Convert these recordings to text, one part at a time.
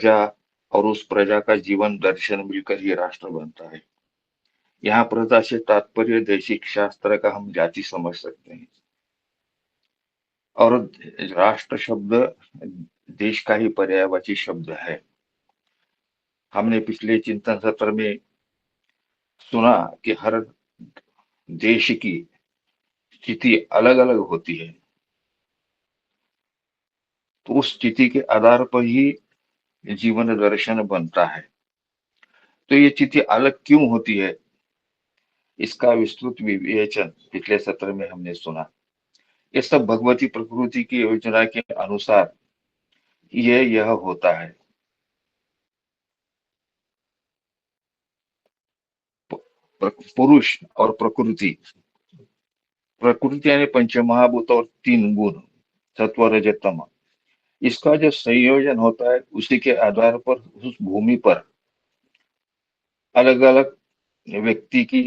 प्रजा और उस प्रजा का जीवन दर्शन मिलकर ही राष्ट्र बनता है। यहाँ प्रजा से तात्पर्य दैशिक शास्त्र का हम जाति समझ सकते हैं। और राष्ट्र शब्द देश का ही पर्यायवाची शब्द है। हमने पिछले चिंतन सत्र में सुना कि हर देश की स्थिति अलग अलग होती है, तो उस स्थिति के आधार पर ही जीवन दर्शन बनता है। तो ये स्थिति अलग क्यों होती है, इसका विस्तृत विवेचन पिछले सत्र में हमने सुना। ये सब भगवती प्रकृति की योजना के अनुसार यह होता है। पुरुष और प्रकृति, प्रकृति यानी पंचमहाभूत और 3 गुण सत्व रज तम, इसका जो संयोजन होता है उसी के आधार पर उस भूमि पर अलग अलग व्यक्ति की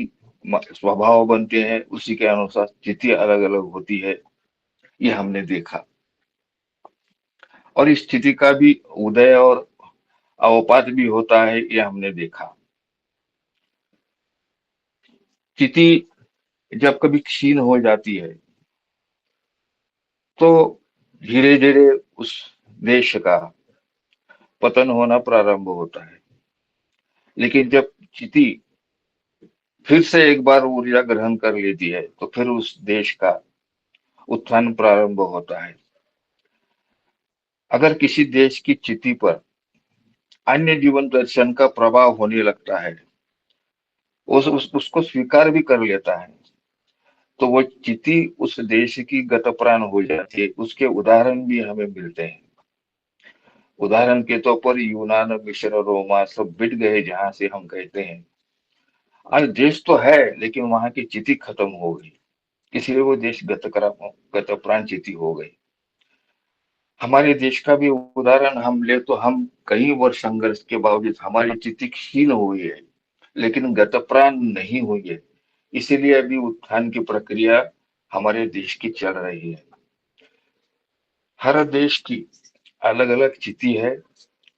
स्वभाव बनते हैं, उसी के अनुसार स्थिति अलग अलग होती है। ये हमने देखा। और इस स्थिति का भी उदय और अवपात भी होता है, ये हमने देखा। स्थिति जब कभी क्षीण हो जाती है तो धीरे धीरे उस देश का पतन होना प्रारंभ होता है। लेकिन जब स्थिति फिर से एक बार ऊर्जा ग्रहण कर लेती है तो फिर उस देश का उत्थान प्रारंभ होता है। अगर किसी देश की स्थिति पर अन्य जीवन दर्शन का प्रभाव होने लगता है, उसको स्वीकार भी कर लेता है, तो वो स्थिति उस देश की गतप्राण हो जाती है। उसके उदाहरण भी हमें मिलते हैं। उदाहरण के तौर पर यूनान, मिस्र, रोमा सब बिट गए, जहां से हम कहते हैं आज देश तो है लेकिन वहां की स्थिति खत्म हो गई, इसलिए वो देश गतप्राण स्थिति हो गई। हमारे देश का भी उदाहरण हम ले तो हम कई वर्ष संघर्ष के बावजूद हमारी स्थिति क्षीण हुई है, लेकिन गतप्राण नहीं हुई है। इसीलिए अभी उत्थान की प्रक्रिया हमारे देश की चल रही है। हर देश की अलग अलग स्थिति है,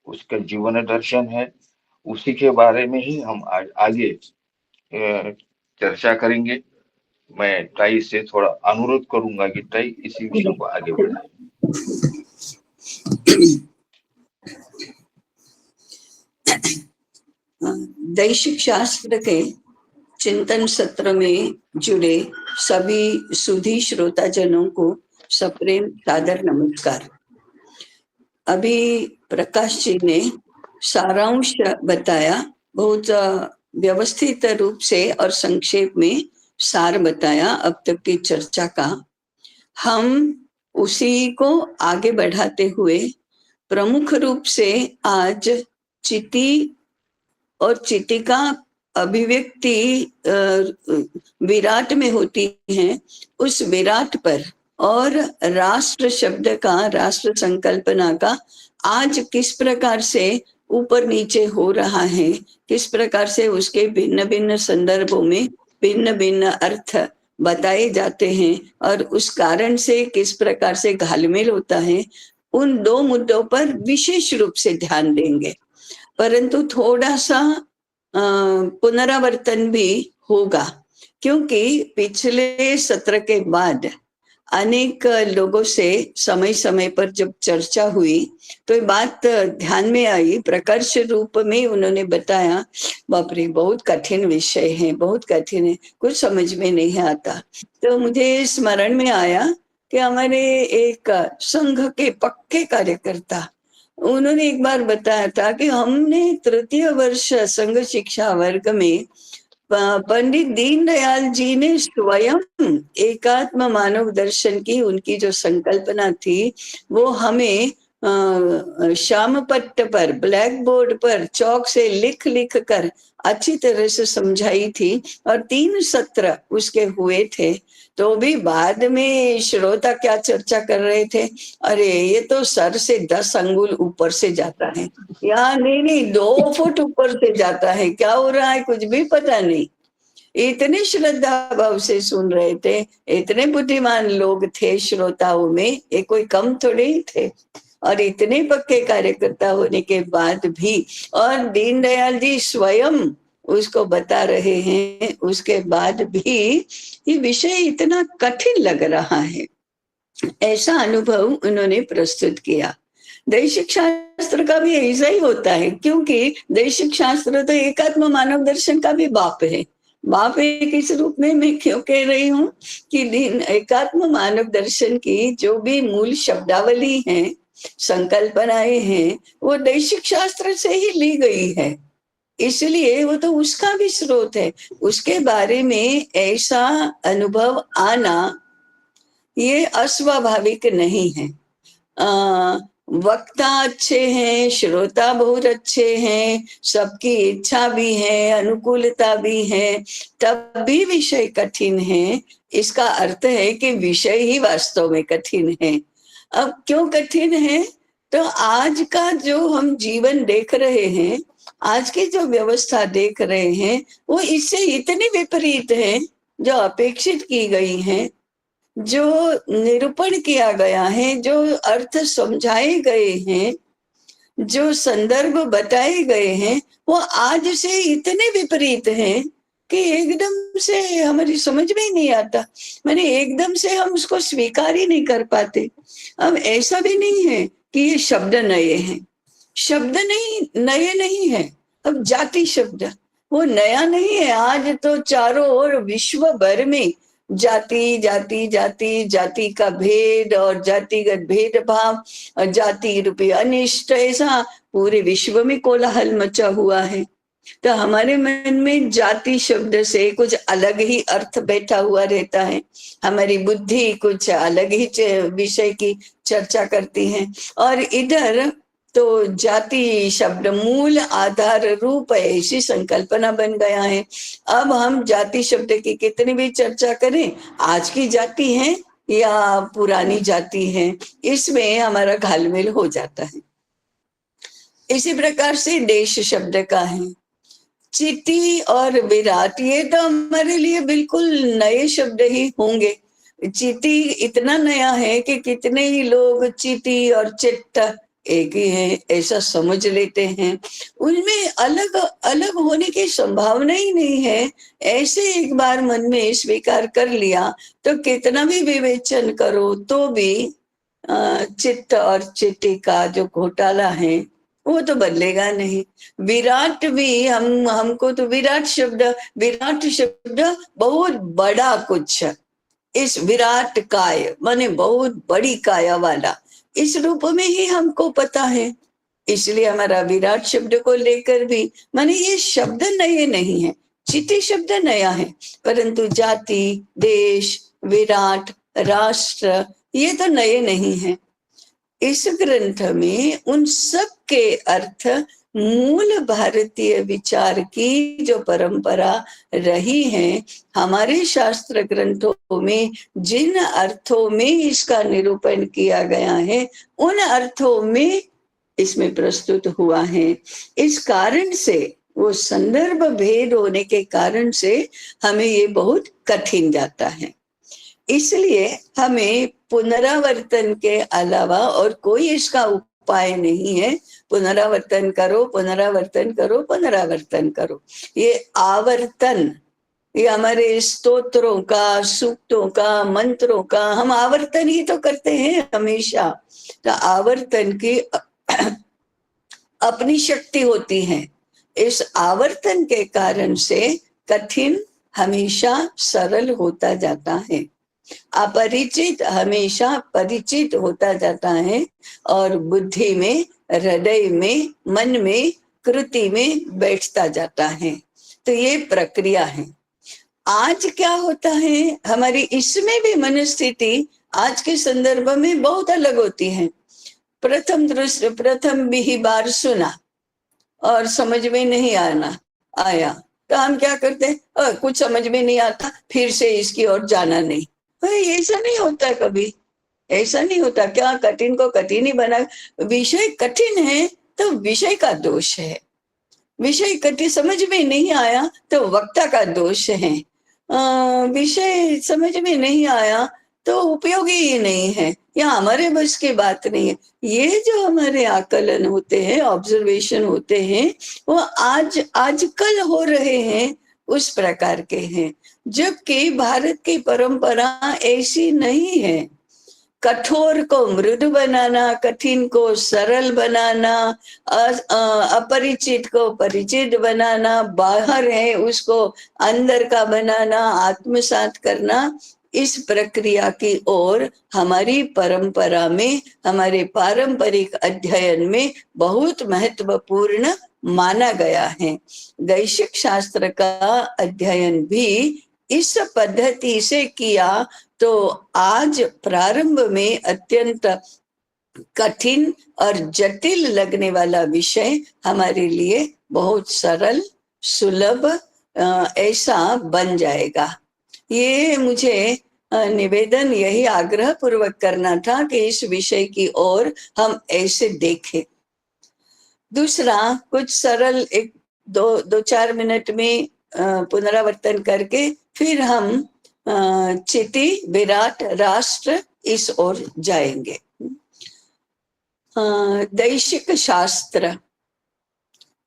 उसका जीवन दर्शन है, उसी के बारे में ही हम आगे चर्चा करेंगे। मैं ताई से थोड़ा अनुरोध करूंगा कि ताई इसी विषय को आगे बढ़ाए। दैशिक शास्त्र के चिंतन सत्र में जुड़े सभी सुधी श्रोताजनों को सप्रेम सादर नमस्कार। अभी प्रकाश जी ने सारांश बताया, बहुत व्यवस्थित रूप से और संक्षेप में सार बताया अब तक की चर्चा का। हम उसी को आगे बढ़ाते हुए प्रमुख रूप से आज चिति और चिति का अभिव्यक्ति विराट में होती है, उस विराट पर और राष्ट्र शब्द का, राष्ट्र संकल्पना का आज किस प्रकार से ऊपर नीचे हो रहा है, किस प्रकार से उसके भिन्न भिन्न संदर्भों में भिन्न भिन्न अर्थ बताए जाते हैं और उस कारण से किस प्रकार से घालमेल होता है, उन 2 मुद्दों पर विशेष रूप से ध्यान देंगे। परंतु थोड़ा सा पुनरावर्तन भी होगा, क्योंकि पिछले सत्र के बाद अनेक लोगों से समय समय पर जब चर्चा हुई तो ये बात ध्यान में आई, प्रकर्ष रूप में उन्होंने बताया, बाप रे बहुत कठिन विषय है, बहुत कठिन है, कुछ समझ में नहीं आता। तो मुझे स्मरण में आया कि हमारे एक संघ के पक्के कार्यकर्ता, उन्होंने एक बार बताया था कि हमने 3य वर्ष संघ शिक्षा वर्ग में पंडित दीनदयाल जी ने स्वयं एकात्म मानव दर्शन की उनकी जो संकल्पना थी वो हमें श्याम पट्ट पर, ब्लैक बोर्ड पर चौक से लिख लिख कर अच्छी तरह से समझाई थी और 3 सत्र उसके हुए थे। तो भी बाद में श्रोता क्या चर्चा कर रहे थे, अरे ये तो सर से 10 अंगुल ऊपर से जाता है, या नहीं 2 फुट ऊपर से जाता है, क्या हो रहा है कुछ भी पता नहीं। इतने श्रद्धा भाव से सुन रहे थे, इतने बुद्धिमान लोग थे श्रोताओं में, ये कोई कम थोड़े ही थे। और इतने पक्के कार्यकर्ता होने के बाद भी, और दीनदयाल जी स्वयं उसको बता रहे हैं, उसके बाद भी ये विषय इतना कठिन लग रहा है, ऐसा अनुभव उन्होंने प्रस्तुत किया। दैशिक शास्त्र का भी ऐसा ही होता है, क्योंकि दैशिक शास्त्र तो एकात्म मानव दर्शन का भी बाप है। बाप एक इस रूप में मैं क्यों कह रही हूँ कि एकात्म मानव दर्शन की जो भी मूल शब्दावली है, संकल्पनाएं हैं, वो दैशिक शास्त्र से ही ली गई है, इसलिए वो तो उसका भी स्रोत है। उसके बारे में ऐसा अनुभव आना ये अस्वाभाविक नहीं है। वक्ता अच्छे हैं, श्रोता बहुत अच्छे हैं, सबकी इच्छा भी है, अनुकूलता भी है, तब भी विषय कठिन है। इसका अर्थ है कि विषय ही वास्तव में कठिन है। अब क्यों कठिन है? तो आज का जो हम जीवन देख रहे हैं, आज की जो व्यवस्था देख रहे हैं, वो इससे इतनी विपरीत है, जो अपेक्षित की गई है, जो निरूपण किया गया है, जो अर्थ समझाए गए हैं, जो संदर्भ बताए गए हैं, वो आज से इतने विपरीत हैं कि एकदम से हमारी समझ में ही नहीं आता। मैंने एकदम से हम उसको स्वीकार ही नहीं कर पाते। अब ऐसा भी नहीं है कि ये शब्द नए हैं, शब्द नहीं नए नहीं है। अब जाति शब्द वो नया नहीं है। आज तो चारों ओर विश्व भर में जाति जाति जाति जाति का भेद और जातिगत भेदभाव और जाति रूपी अनिष्ट, ऐसा पूरे विश्व में कोलाहल मचा हुआ है। तो हमारे मन में जाति शब्द से कुछ अलग ही अर्थ बैठा हुआ रहता है, हमारी बुद्धि कुछ अलग ही विषय की चर्चा करती है, और इधर तो जाति शब्द मूल आधार रूप ऐसी संकल्पना बन गया है। अब हम जाति शब्द की कितनी भी चर्चा करें, आज की जाति है या पुरानी जाति है, इसमें हमारा घालमेल हो जाता है। इसी प्रकार से देश शब्द का है, चिति और विराट, ये तो हमारे लिए बिल्कुल नए शब्द ही होंगे। चिति इतना नया है कि कितने ही लोग चिति और चित्त एक ही है ऐसा समझ लेते हैं, उनमें अलग अलग होने की संभावना ही नहीं है। ऐसे एक बार मन में स्वीकार कर लिया तो कितना भी विवेचन करो तो भी चित्त और चिति का जो घोटाला है वो तो बदलेगा नहीं। विराट भी हमको तो विराट शब्द बहुत बड़ा कुछ, इस विराट काय माने बहुत बड़ी काया वाला, इस रूप में ही हमको पता है, इसलिए हमारा विराट शब्द को लेकर भी माने ये शब्द नए नहीं है। चिति शब्द नया है, परंतु जाति, देश, विराट, राष्ट्र ये तो नए नहीं है। इस ग्रंथ में उन सब के अर्थ मूल भारतीय विचार की जो परंपरा रही है, हमारे शास्त्र ग्रंथों में जिन अर्थों में इसका निरूपण किया गया है, उन अर्थों में इसमें प्रस्तुत हुआ है। इस कारण से, वो संदर्भ भेद होने के कारण से हमें ये बहुत कठिन जाता है। इसलिए हमें पुनरावर्तन के अलावा और कोई इसका उपाय नहीं है। पुनरावर्तन करो, पुनरावर्तन करो, पुनरावर्तन करो। ये आवर्तन, ये हमारे स्तोत्रों का, सूक्तों का, मंत्रों का हम आवर्तन ही तो करते हैं हमेशा। तो आवर्तन की अपनी शक्ति होती है। इस आवर्तन के कारण से कठिन हमेशा सरल होता जाता है, अपरिचित हमेशा परिचित होता जाता है, और बुद्धि में, हृदय में, मन में, कृति में बैठता जाता है। तो ये प्रक्रिया है। आज क्या होता है, हमारी इसमें भी मनस्थिति आज के संदर्भ में बहुत अलग होती है। प्रथम भी बार सुना और समझ में नहीं आया तो हम क्या करते हैं, कुछ समझ में नहीं आता, फिर से इसकी ओर जाना नहीं। ऐसा नहीं होता, कभी ऐसा नहीं होता। क्या कठिन को कठिन ही बना, विषय कठिन है तो विषय का दोष है, विषय कठिन समझ में नहीं आया तो वक्ता का दोष है, विषय समझ में नहीं आया तो उपयोगी ही नहीं है, या हमारे बस की बात नहीं है। ये जो हमारे आकलन होते हैं, ऑब्जर्वेशन होते हैं, वो आजकल हो रहे हैं उस प्रकार के हैं, जबकि भारत की परंपरा ऐसी नहीं है। कठोर को मृदु बनाना, कठिन को सरल बनाना, अपरिचित को परिचित बनाना, बाहर है उसको अंदर का बनाना, आत्मसात करना, इस प्रक्रिया की ओर हमारी परंपरा में, हमारे पारंपरिक अध्ययन में बहुत महत्वपूर्ण माना गया है। दैशिक शास्त्र का अध्ययन भी इस पद्धति से किया तो आज प्रारंभ में अत्यंत कठिन और जटिल लगने वाला विषय हमारे लिए बहुत सरल, सुलभ ऐसा बन जाएगा। ये मुझे निवेदन, यही आग्रह पूर्वक करना था कि इस विषय की ओर हम ऐसे देखें। दूसरा, कुछ सरल एक दो चार मिनट में पुनरावर्तन करके फिर हम चिति, विराट, राष्ट्र इस ओर जाएंगे। दैशिक शास्त्र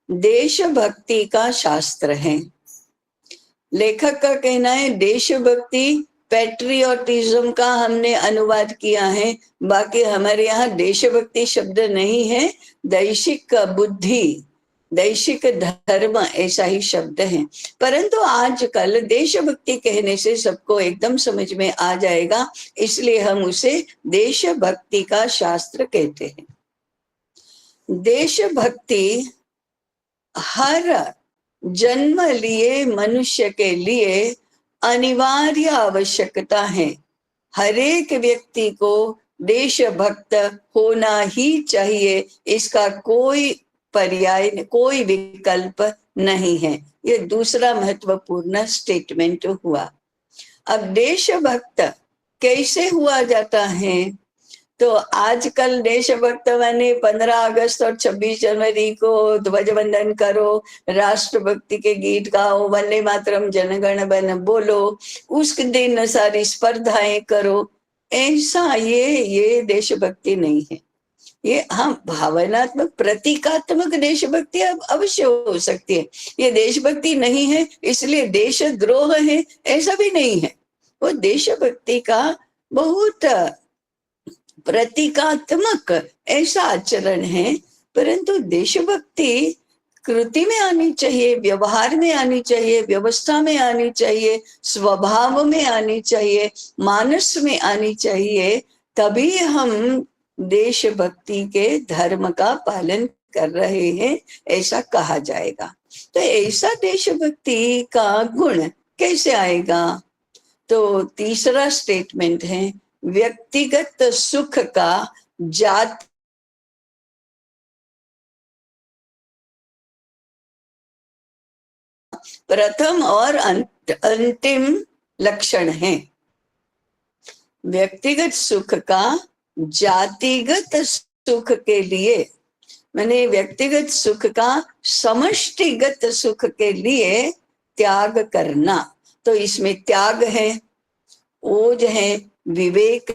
देशभक्ति का शास्त्र है। लेखक का कहना है देशभक्ति, पैट्रियोटिज्म का हमने अनुवाद किया है, बाकी हमारे यहाँ देशभक्ति शब्द नहीं है, दैशिक बुद्धि, दैशिक धर्म ऐसा ही शब्द है। परंतु आजकल देशभक्ति कहने से सबको एकदम समझ में आ जाएगा, इसलिए हम उसे देशभक्ति का शास्त्र कहते हैं। देशभक्ति हर जन्म लिए मनुष्य के लिए अनिवार्य आवश्यकता है। हर एक व्यक्ति को देशभक्त होना ही चाहिए, इसका कोई पर्याय, कोई विकल्प नहीं है। ये दूसरा महत्वपूर्ण स्टेटमेंट हुआ। अब देशभक्त कैसे हुआ जाता है? तो आजकल देशभक्त माने 15 अगस्त और 26 जनवरी को ध्वजवंदन करो, राष्ट्रभक्ति के गीत गाओ, वंदे मातरम, जनगण मन बोलो, उस दिन सारी स्पर्धाएं करो, ऐसा ये देशभक्ति नहीं है। ये हम भावनात्मक, प्रतीकात्मक देशभक्ति अब अवश्य हो सकती है। ये देशभक्ति नहीं है इसलिए देशद्रोह है, ऐसा भी नहीं है। वो देशभक्ति का बहुत प्रतीकात्मक ऐसा आचरण है, परंतु देशभक्ति कृति में आनी चाहिए, व्यवहार में आनी चाहिए, व्यवस्था में आनी चाहिए, स्वभाव में आनी चाहिए, मानस में आनी चाहिए, तभी हम देशभक्ति के धर्म का पालन कर रहे हैं ऐसा कहा जाएगा। तो ऐसा देशभक्ति का गुण कैसे आएगा? तो तीसरा स्टेटमेंट है व्यक्तिगत सुख का जाति प्रथम और अंतिम लक्षण है। व्यक्तिगत सुख का जातिगत सुख के लिए, माने व्यक्तिगत सुख का समष्टिगत सुख के लिए त्याग करना। तो इसमें त्याग है, ओज है, विवेक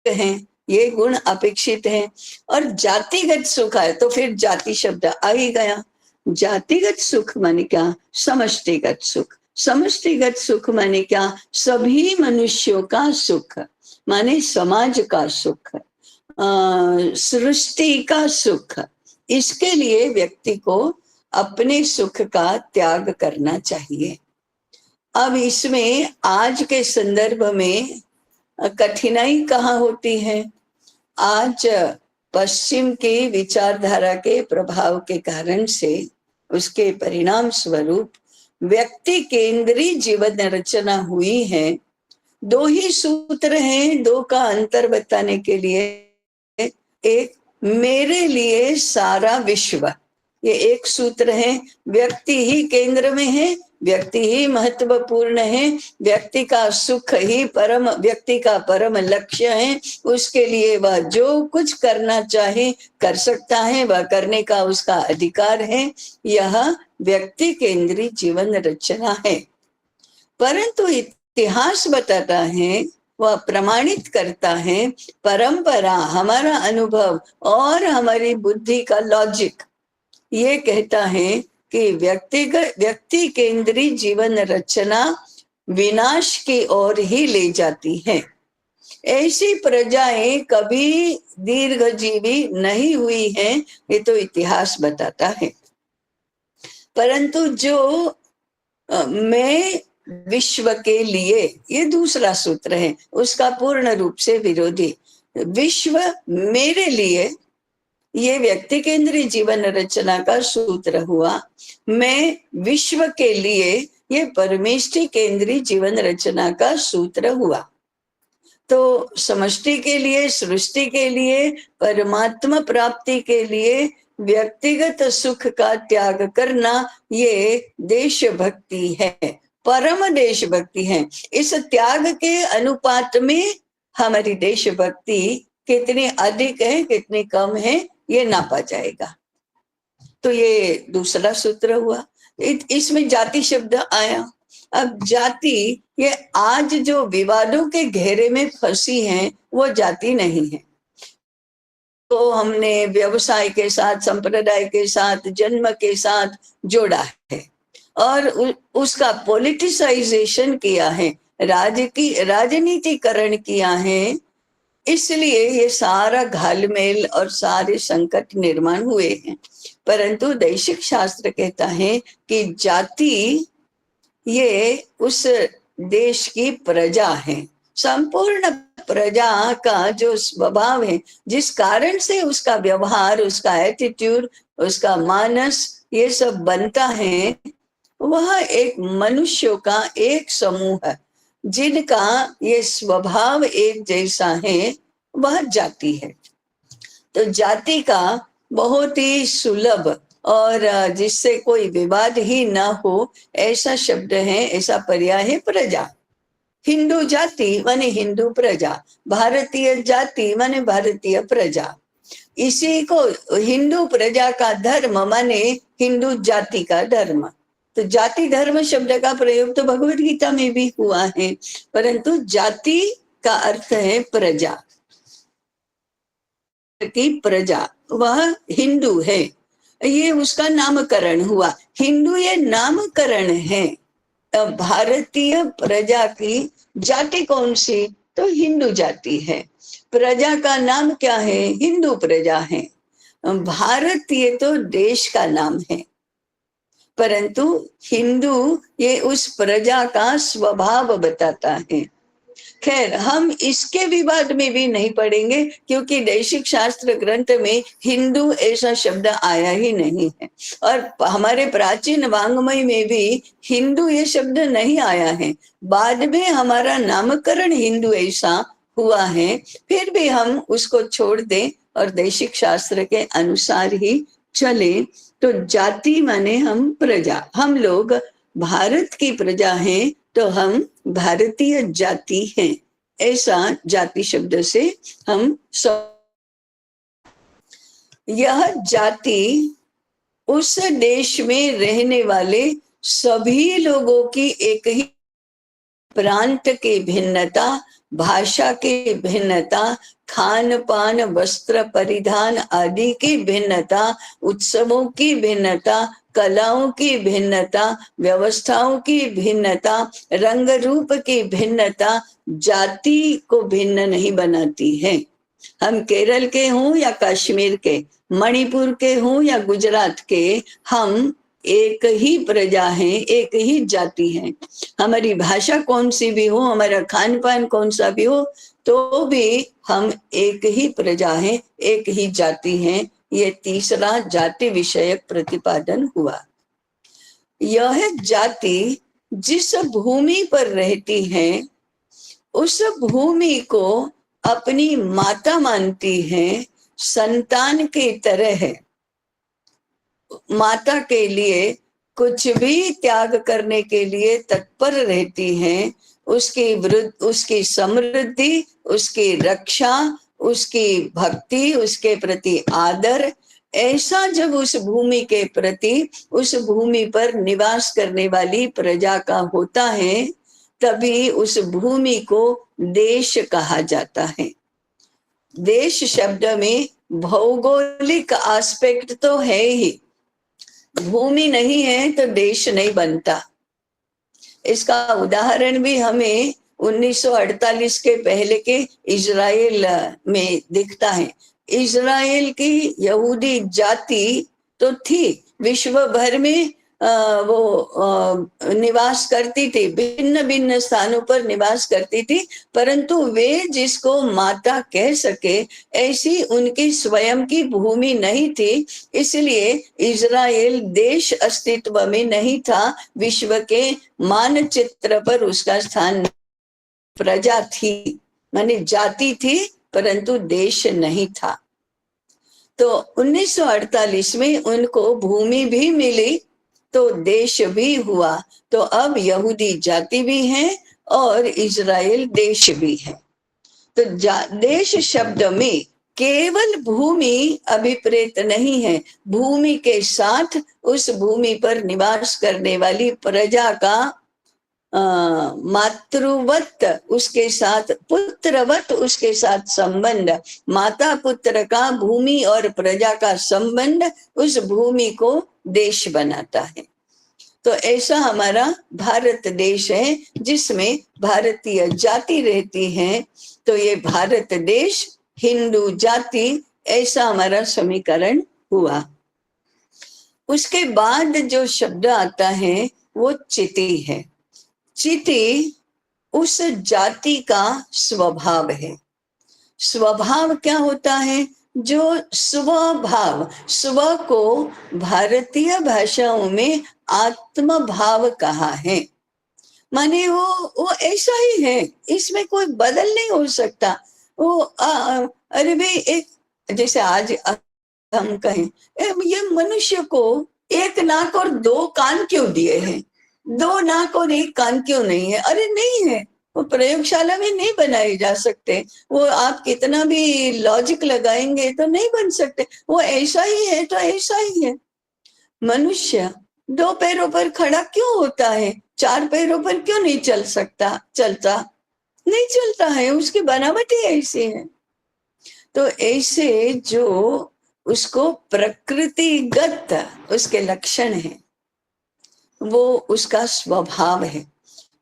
है, ये गुण अपेक्षित है। और जातिगत सुख है तो फिर जाति शब्द आ ही गया। जातिगत सुख माने क्या? समष्टिगत सुख। समष्टिगत सुख माने क्या? सभी मनुष्यों का सुख, माने समाज का सुख, सृष्टि का सुख। इसके लिए व्यक्ति को अपने सुख का त्याग करना चाहिए। अब इसमें आज के संदर्भ में कठिनाई कहाँ होती है? आज पश्चिम की विचारधारा के प्रभाव के कारण से, उसके परिणाम स्वरूप व्यक्ति केंद्रीय जीवन रचना हुई है। दो ही सूत्र हैं, दो का अंतर बताने के लिए। एक, मेरे लिए सारा विश्व, ये एक सूत्र है। व्यक्ति ही केंद्र में है, व्यक्ति ही महत्वपूर्ण है, व्यक्ति का सुख ही परम, व्यक्ति का परम लक्ष्य है। उसके लिए वह जो कुछ करना चाहे कर सकता है, वह करने का उसका अधिकार है। यह व्यक्ति केंद्रीय जीवन रचना है। परंतु इतिहास बताता है वह प्रमाणित करता है, परंपरा, हमारा अनुभव और हमारी बुद्धि का लॉजिक ये कहता है कि व्यक्ति केंद्रीय जीवन रचना विनाश की ओर ही ले जाती है। ऐसी प्रजाएं कभी दीर्घजीवी नहीं हुई हैं, ये तो इतिहास बताता है। परंतु जो मैं विश्व के लिए, ये दूसरा सूत्र है, उसका पूर्ण रूप से विरोधी। विश्व मेरे लिए, ये व्यक्ति केंद्रीय जीवन रचना का सूत्र हुआ। मैं विश्व के लिए, ये परमेष्टि केंद्रीय जीवन रचना का सूत्र हुआ। तो समष्टि के लिए, सृष्टि के लिए, परमात्मा प्राप्ति के लिए व्यक्तिगत सुख का त्याग करना, ये देशभक्ति है, परम देशभक्ति है। इस त्याग के अनुपात में हमारी देशभक्ति कितनी अधिक है, कितनी कम है, ये नापा जाएगा। तो ये दूसरा सूत्र हुआ। इसमें जाति शब्द आया। अब जाति, ये आज जो विवादों के घेरे में फंसी है, वो जाति नहीं है। तो हमने व्यवसाय के साथ, संप्रदाय के साथ, जन्म के साथ जोड़ा है और उसका पॉलिटिसाइजेशन किया है, राजनीतिकरण किया है। इसलिए ये सारा घालमेल और सारे संकट निर्माण हुए हैं। परंतु दैशिक शास्त्र कहता है कि जाति ये उस देश की प्रजा है, संपूर्ण प्रजा का जो स्वभाव है, जिस कारण से उसका व्यवहार, उसका एटीट्यूड, उसका मानस, ये सब बनता है, वह एक मनुष्यों का एक समूह है जिनका ये स्वभाव एक जैसा है, वह जाति है। तो जाति का बहुत ही सुलभ और जिससे कोई विवाद ही ना हो ऐसा शब्द है, ऐसा पर्याय है प्रजा। हिंदू जाति माने हिंदू प्रजा, भारतीय जाति माने भारतीय प्रजा। इसी को हिंदू प्रजा का धर्म माने हिंदू जाति का धर्म। तो जाति धर्म शब्द का प्रयोग तो भगवत गीता में भी हुआ है, परंतु जाति का अर्थ है प्रजा की प्रजा, वह हिंदू है, ये उसका नामकरण हुआ। हिंदू ये नामकरण है। भारतीय प्रजा की जाति कौन सी? तो हिंदू जाति है। प्रजा का नाम क्या है? हिंदू प्रजा है। भारतीय तो देश का नाम है, परंतु हिंदू ये उस प्रजा का स्वभाव बताता है। खैर, हम इसके विवाद में भी नहीं पड़ेंगे, क्योंकि दैशिक शास्त्र ग्रंथ में हिंदू ऐसा शब्द आया ही नहीं है, और हमारे प्राचीन वांग्मय में भी हिंदू ये शब्द नहीं आया है। बाद में हमारा नामकरण हिंदू ऐसा हुआ है, फिर भी हम उसको छोड़ दें और दैशिक शास्त्र के अनुसार ही चले। तो जाति माने हम प्रजा, हम लोग भारत की प्रजा हैं, तो हम भारतीय जाति हैं, ऐसा जाति शब्द से हम यह जाति उस देश में रहने वाले सभी लोगों की एक ही प्रांत की भिन्नता, भाषा की भिन्नता, खान पान, वस्त्र परिधान आदि की भिन्नता, उत्सवों की भिन्नता, कलाओं की भिन्नता, व्यवस्थाओं की भिन्नता, रंग रूप की भिन्नता जाति को भिन्न नहीं बनाती है। हम केरल के हों या कश्मीर के, मणिपुर के हों या गुजरात के, हम एक ही प्रजा है, एक ही जाति है। हमारी भाषा कौन सी भी हो, हमारा खान पान कौन सा भी हो, तो भी हम एक ही प्रजा है, एक ही जाति है। ये तीसरा जाति विषयक प्रतिपादन हुआ। यह जाति जिस भूमि पर रहती है, उस भूमि को अपनी माता मानती है, संतान की तरह है। माता के लिए कुछ भी त्याग करने के लिए तत्पर रहती हैं। उसकी समृद्धि, उसकी रक्षा, उसकी भक्ति, उसके प्रति आदर, ऐसा जब उस भूमि के प्रति, उस भूमि पर निवास करने वाली प्रजा का होता है, तभी उस भूमि को देश कहा जाता है। देश शब्द में भौगोलिक एस्पेक्ट तो है ही, भूमि नहीं है तो देश नहीं बनता। इसका उदाहरण भी हमें 1948 के पहले के इजराइल में दिखता है। इजराइल की यहूदी जाति तो थी, विश्व भर में वो निवास करती थी, भिन्न भिन्न स्थानों पर निवास करती थी, परंतु वे जिसको माता कह सके ऐसी उनकी स्वयं की भूमि नहीं थी। इसलिए इजराइल देश अस्तित्व में नहीं था, विश्व के मानचित्र पर उसका स्थान, प्रजा थी माने जाति थी परंतु देश नहीं था। तो 1948 में उनको भूमि भी मिली तो देश भी हुआ। तो अब यहूदी जाति भी है और इजराइल देश भी है। तो देश शब्द में केवल भूमि अभिप्रेत नहीं है, भूमि के साथ उस भूमि पर निवास करने वाली प्रजा का मातृवत, उसके साथ पुत्रवत उसके साथ संबंध, माता पुत्र का भूमि और प्रजा का संबंध उस भूमि को देश बनाता है। तो ऐसा हमारा भारत देश है जिसमें भारतीय जाति रहती है। तो ये भारत देश हिंदू जाति, ऐसा हमारा समीकरण हुआ। उसके बाद जो शब्द आता है वो चिति है। चिति उस जाति का स्वभाव है। स्वभाव क्या होता है? जो स्वभाव, स्व को भारतीय भाषाओं में आत्म भाव कहा है, माने वो ऐसा ही है, इसमें कोई बदल नहीं हो सकता। वो अरे भाई, एक जैसे आज हम कहें ये मनुष्य को एक नाक और दो कान क्यों दिए हैं, दो नाक और एक कान क्यों नहीं है? अरे नहीं है, वो प्रयोगशाला में नहीं बनाए जा सकते, वो आप कितना भी लॉजिक लगाएंगे तो नहीं बन सकते, वो ऐसा ही है तो ऐसा ही है। मनुष्य दो पैरों पर खड़ा क्यों होता है, चार पैरों पर क्यों नहीं चल सकता? चलता नहीं, चलता है, उसकी बनावट ही ऐसी है। तो ऐसे जो उसको प्रकृतिगत उसके लक्षण है, वो उसका स्वभाव है।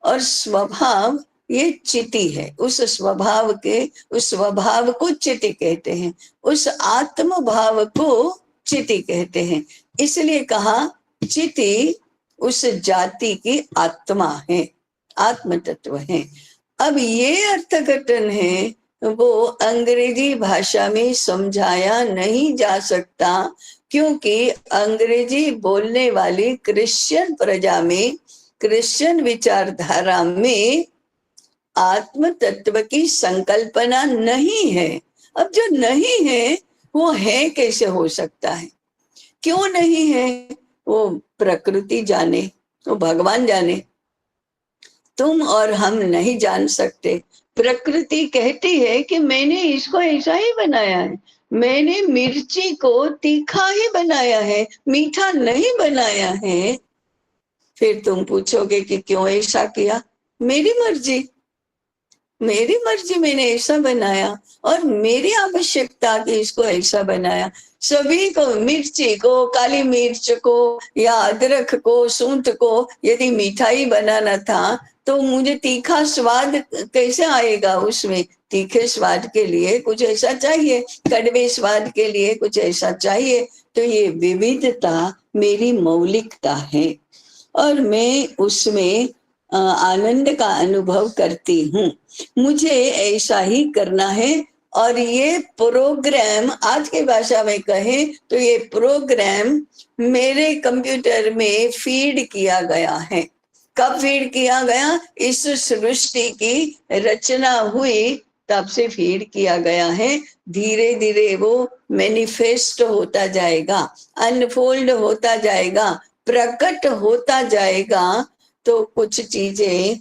और स्वभाव ये चिति है, उस स्वभाव को चिति कहते हैं, उस आत्म भाव को चिति कहते हैं। इसलिए कहा चिति उस जाति की आत्मा है, आत्म तत्व है। अब ये अर्थघटन है वो अंग्रेजी भाषा में समझाया नहीं जा सकता, क्योंकि अंग्रेजी बोलने वाली क्रिश्चियन प्रजा में, क्रिश्चियन विचारधारा में आत्म तत्व की संकल्पना नहीं है। अब जो नहीं है वो है कैसे हो सकता है? क्यों नहीं है? वो प्रकृति जाने, वो भगवान जाने, तुम और हम नहीं जान सकते। प्रकृति कहती है कि मैंने इसको ऐसा ही बनाया है, मैंने मिर्ची को तीखा ही बनाया है, मीठा नहीं बनाया है। फिर तुम पूछोगे कि क्यों ऐसा किया? मेरी मर्जी, मेरी मर्जी, मैंने ऐसा बनाया और मेरी आवश्यकता की इसको ऐसा बनाया। सभी को, मिर्ची को, काली मिर्च को या अदरक को, सूंठ को यदि मिठाई बनाना था तो मुझे तीखा स्वाद कैसे आएगा? उसमें तीखे स्वाद के लिए कुछ ऐसा चाहिए, कड़वे स्वाद के लिए कुछ ऐसा चाहिए। तो ये विविधता मेरी मौलिकता है और मैं उसमें आनंद का अनुभव करती हूँ। मुझे ऐसा ही करना है। और ये प्रोग्राम, आज की भाषा में कहें तो ये प्रोग्राम मेरे कंप्यूटर में फीड किया गया है। कब फीड किया गया? इस सृष्टि की रचना हुई तब से फीड किया गया है। धीरे धीरे वो मैनिफेस्ट होता जाएगा, अनफोल्ड होता जाएगा, प्रकट होता जाएगा। तो कुछ चीजें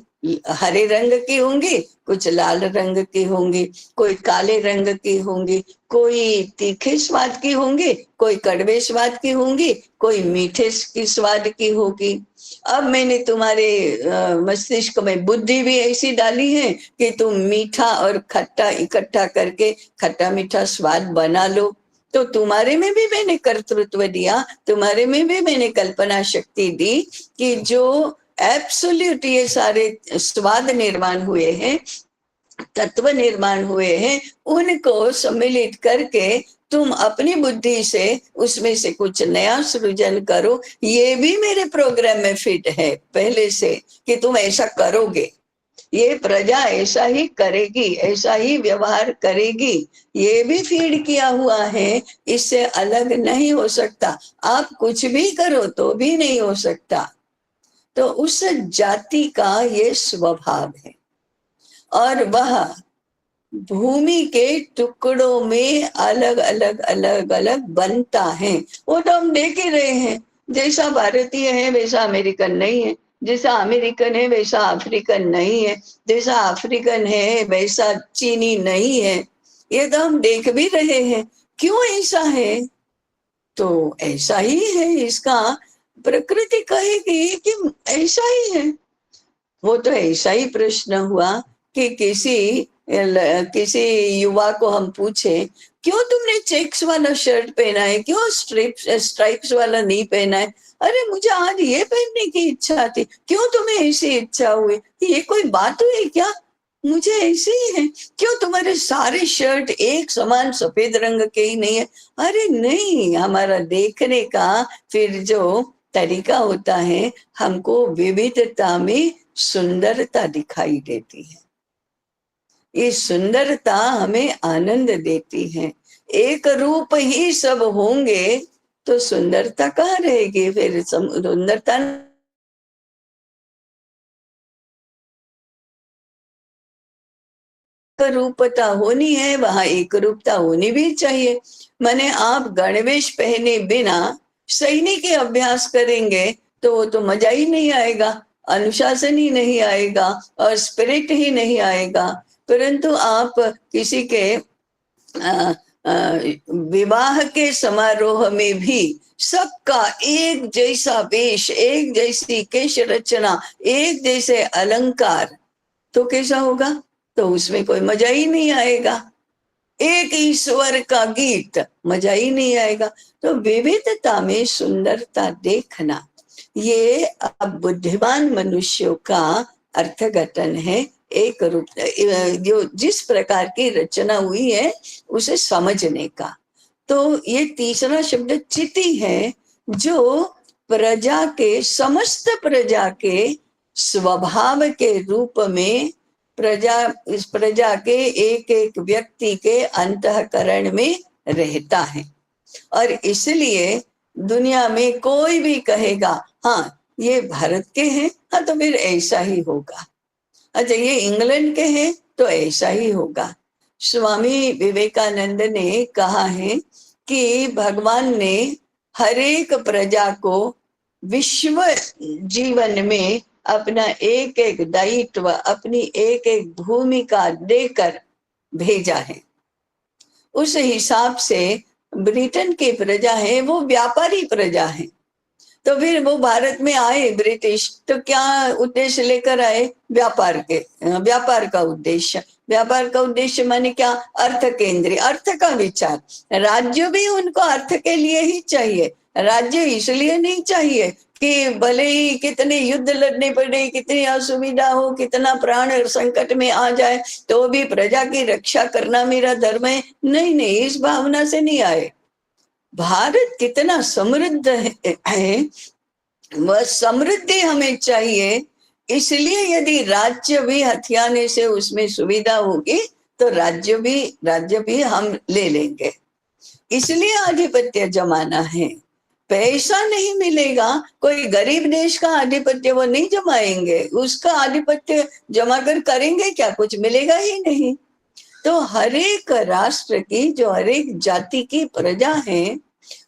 हरे रंग की होंगी, कुछ लाल रंग की होंगी, कोई काले रंग की होंगी, कोई तीखे स्वाद की होंगी, कोई कड़वे स्वाद की होंगी, कोई मीठे की स्वाद की होगी। अब मैंने तुम्हारे मस्तिष्क में बुद्धि भी ऐसी डाली है कि तुम मीठा और खट्टा इकट्ठा करके खट्टा मीठा स्वाद बना लो। तो तुम्हारे में भी मैंने कर्तृत्व दिया, तुम्हारे में भी मैंने कल्पना शक्ति दी कि जो एब्सोल्यूट ये सारे स्वाद निर्माण हुए हैं, तत्व निर्माण हुए हैं, उनको सम्मिलित करके तुम अपनी बुद्धि से उसमें से कुछ नया सृजन करो। ये भी मेरे प्रोग्राम में फिट है पहले से कि तुम ऐसा करोगे, ये प्रजा ऐसा ही करेगी, ऐसा ही व्यवहार करेगी, ये भी फीड किया हुआ है, इससे अलग नहीं हो सकता। आप कुछ भी करो तो भी नहीं हो सकता। तो उस जाति का ये स्वभाव है, और वह भूमि के टुकड़ों में अलग अलग अलग अलग बनता है। वो तो हम देख ही रहे हैं, जैसा भारतीय है वैसा अमेरिकन नहीं है, जैसा अमेरिकन है वैसा अफ्रीकन नहीं है, जैसा अफ्रीकन है वैसा चीनी नहीं है। ये तो हम देख भी रहे हैं। क्यों ऐसा है? तो ऐसा ही है, इसका प्रकृति कहेगी कि ऐसा ही है। वो तो ऐसा ही प्रश्न हुआ कि किसी युवा को हम पूछे, क्यों तुमने चेक्स वाला शर्ट पहना है, क्यों स्ट्राइप्स वाला नहीं पहना है? अरे मुझे आज ये पहनने की इच्छा थी। क्यों तुम्हें ऐसी इच्छा हुई? ये कोई बात हुई क्या? मुझे ऐसी ही है। क्यों तुम्हारे सारे शर्ट एक समान सफेद रंग के ही नहीं है? अरे नहीं, हमारा देखने का फिर जो तरीका होता है, हमको विविधता में सुंदरता दिखाई देती है। ये सुंदरता हमें आनंद देती है। एक रूप ही सब होंगे तो सुंदरता कहाँ रहेगी? फिर सुंदरता रूपता होनी है, वहां एक रूपता होनी भी चाहिए। माने आप गणवेश पहने बिना सैनिक अभ्यास करेंगे तो वो तो मजा ही नहीं आएगा, अनुशासन ही नहीं आएगा और स्पिरिट ही नहीं आएगा। परंतु आप किसी के विवाह के समारोह में भी सबका एक जैसा वेश, एक जैसी केश रचना, एक जैसे अलंकार, तो कैसा होगा? तो उसमें कोई मजा ही नहीं आएगा। एक ईश्वर का गीत, मजा ही नहीं आएगा। तो विविधता में सुंदरता देखना, ये अब बुद्धिमान मनुष्यों का अर्थघटन है। एक रूप जो जिस प्रकार की रचना हुई है उसे समझने का। तो ये तीसरा शब्द चिति है, जो प्रजा के, समस्त प्रजा के स्वभाव के रूप में इस प्रजा के एक एक व्यक्ति के अंतःकरण में रहता है। और इसलिए दुनिया में कोई भी कहेगा हाँ ये भारत के हैं, हाँ तो फिर ऐसा ही होगा। अच्छा ये इंग्लैंड के हैं तो ऐसा ही होगा। स्वामी विवेकानंद ने कहा है कि भगवान ने हर एक प्रजा को विश्व जीवन में अपना एक एक दायित्व, अपनी एक एक भूमिका देकर भेजा है। उस हिसाब से ब्रिटेन की प्रजा है वो व्यापारी प्रजा है। तो फिर वो भारत में आए ब्रिटिश, तो क्या उद्देश्य लेकर आए? व्यापार का उद्देश्य। व्यापार का उद्देश्य माने क्या? अर्थ केंद्रीय, अर्थ का विचार। राज्य भी उनको अर्थ के लिए ही चाहिए। राज्य इसलिए नहीं चाहिए कि भले ही कितने युद्ध लड़ने पड़े, कितनी असुविधा हो, कितना प्राण संकट में आ जाए, तो भी प्रजा की रक्षा करना मेरा धर्म है। नहीं नहीं, इस भावना से नहीं आए। भारत कितना समृद्ध है, वह समृद्धि हमें चाहिए। इसलिए यदि राज्य भी हथियाने से उसमें सुविधा होगी तो राज्य भी हम ले लेंगे। इसलिए आधिपत्य जमाना है। पैसा नहीं मिलेगा, कोई गरीब देश का आधिपत्य वो नहीं जमाएंगे, उसका आधिपत्य जमा कर करेंगे क्या? कुछ मिलेगा ही नहीं। तो हर एक राष्ट्र की, जो हर एक जाति की प्रजा है,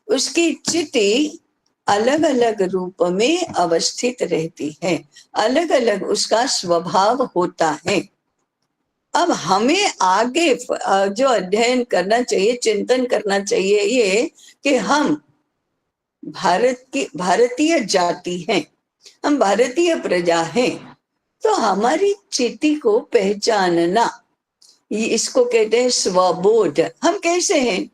उसकी चिति अलग अलग रूप में अवस्थित रहती है, अलग अलग उसका स्वभाव होता है। अब हमें आगे जो अध्ययन करना चाहिए, चिंतन करना चाहिए ये कि हम भारतीय जाति हैं, हम भारतीय प्रजा हैं, तो हमारी चिति को पहचानना, इसको कहते हैं स्वबोध। हम कैसे हैं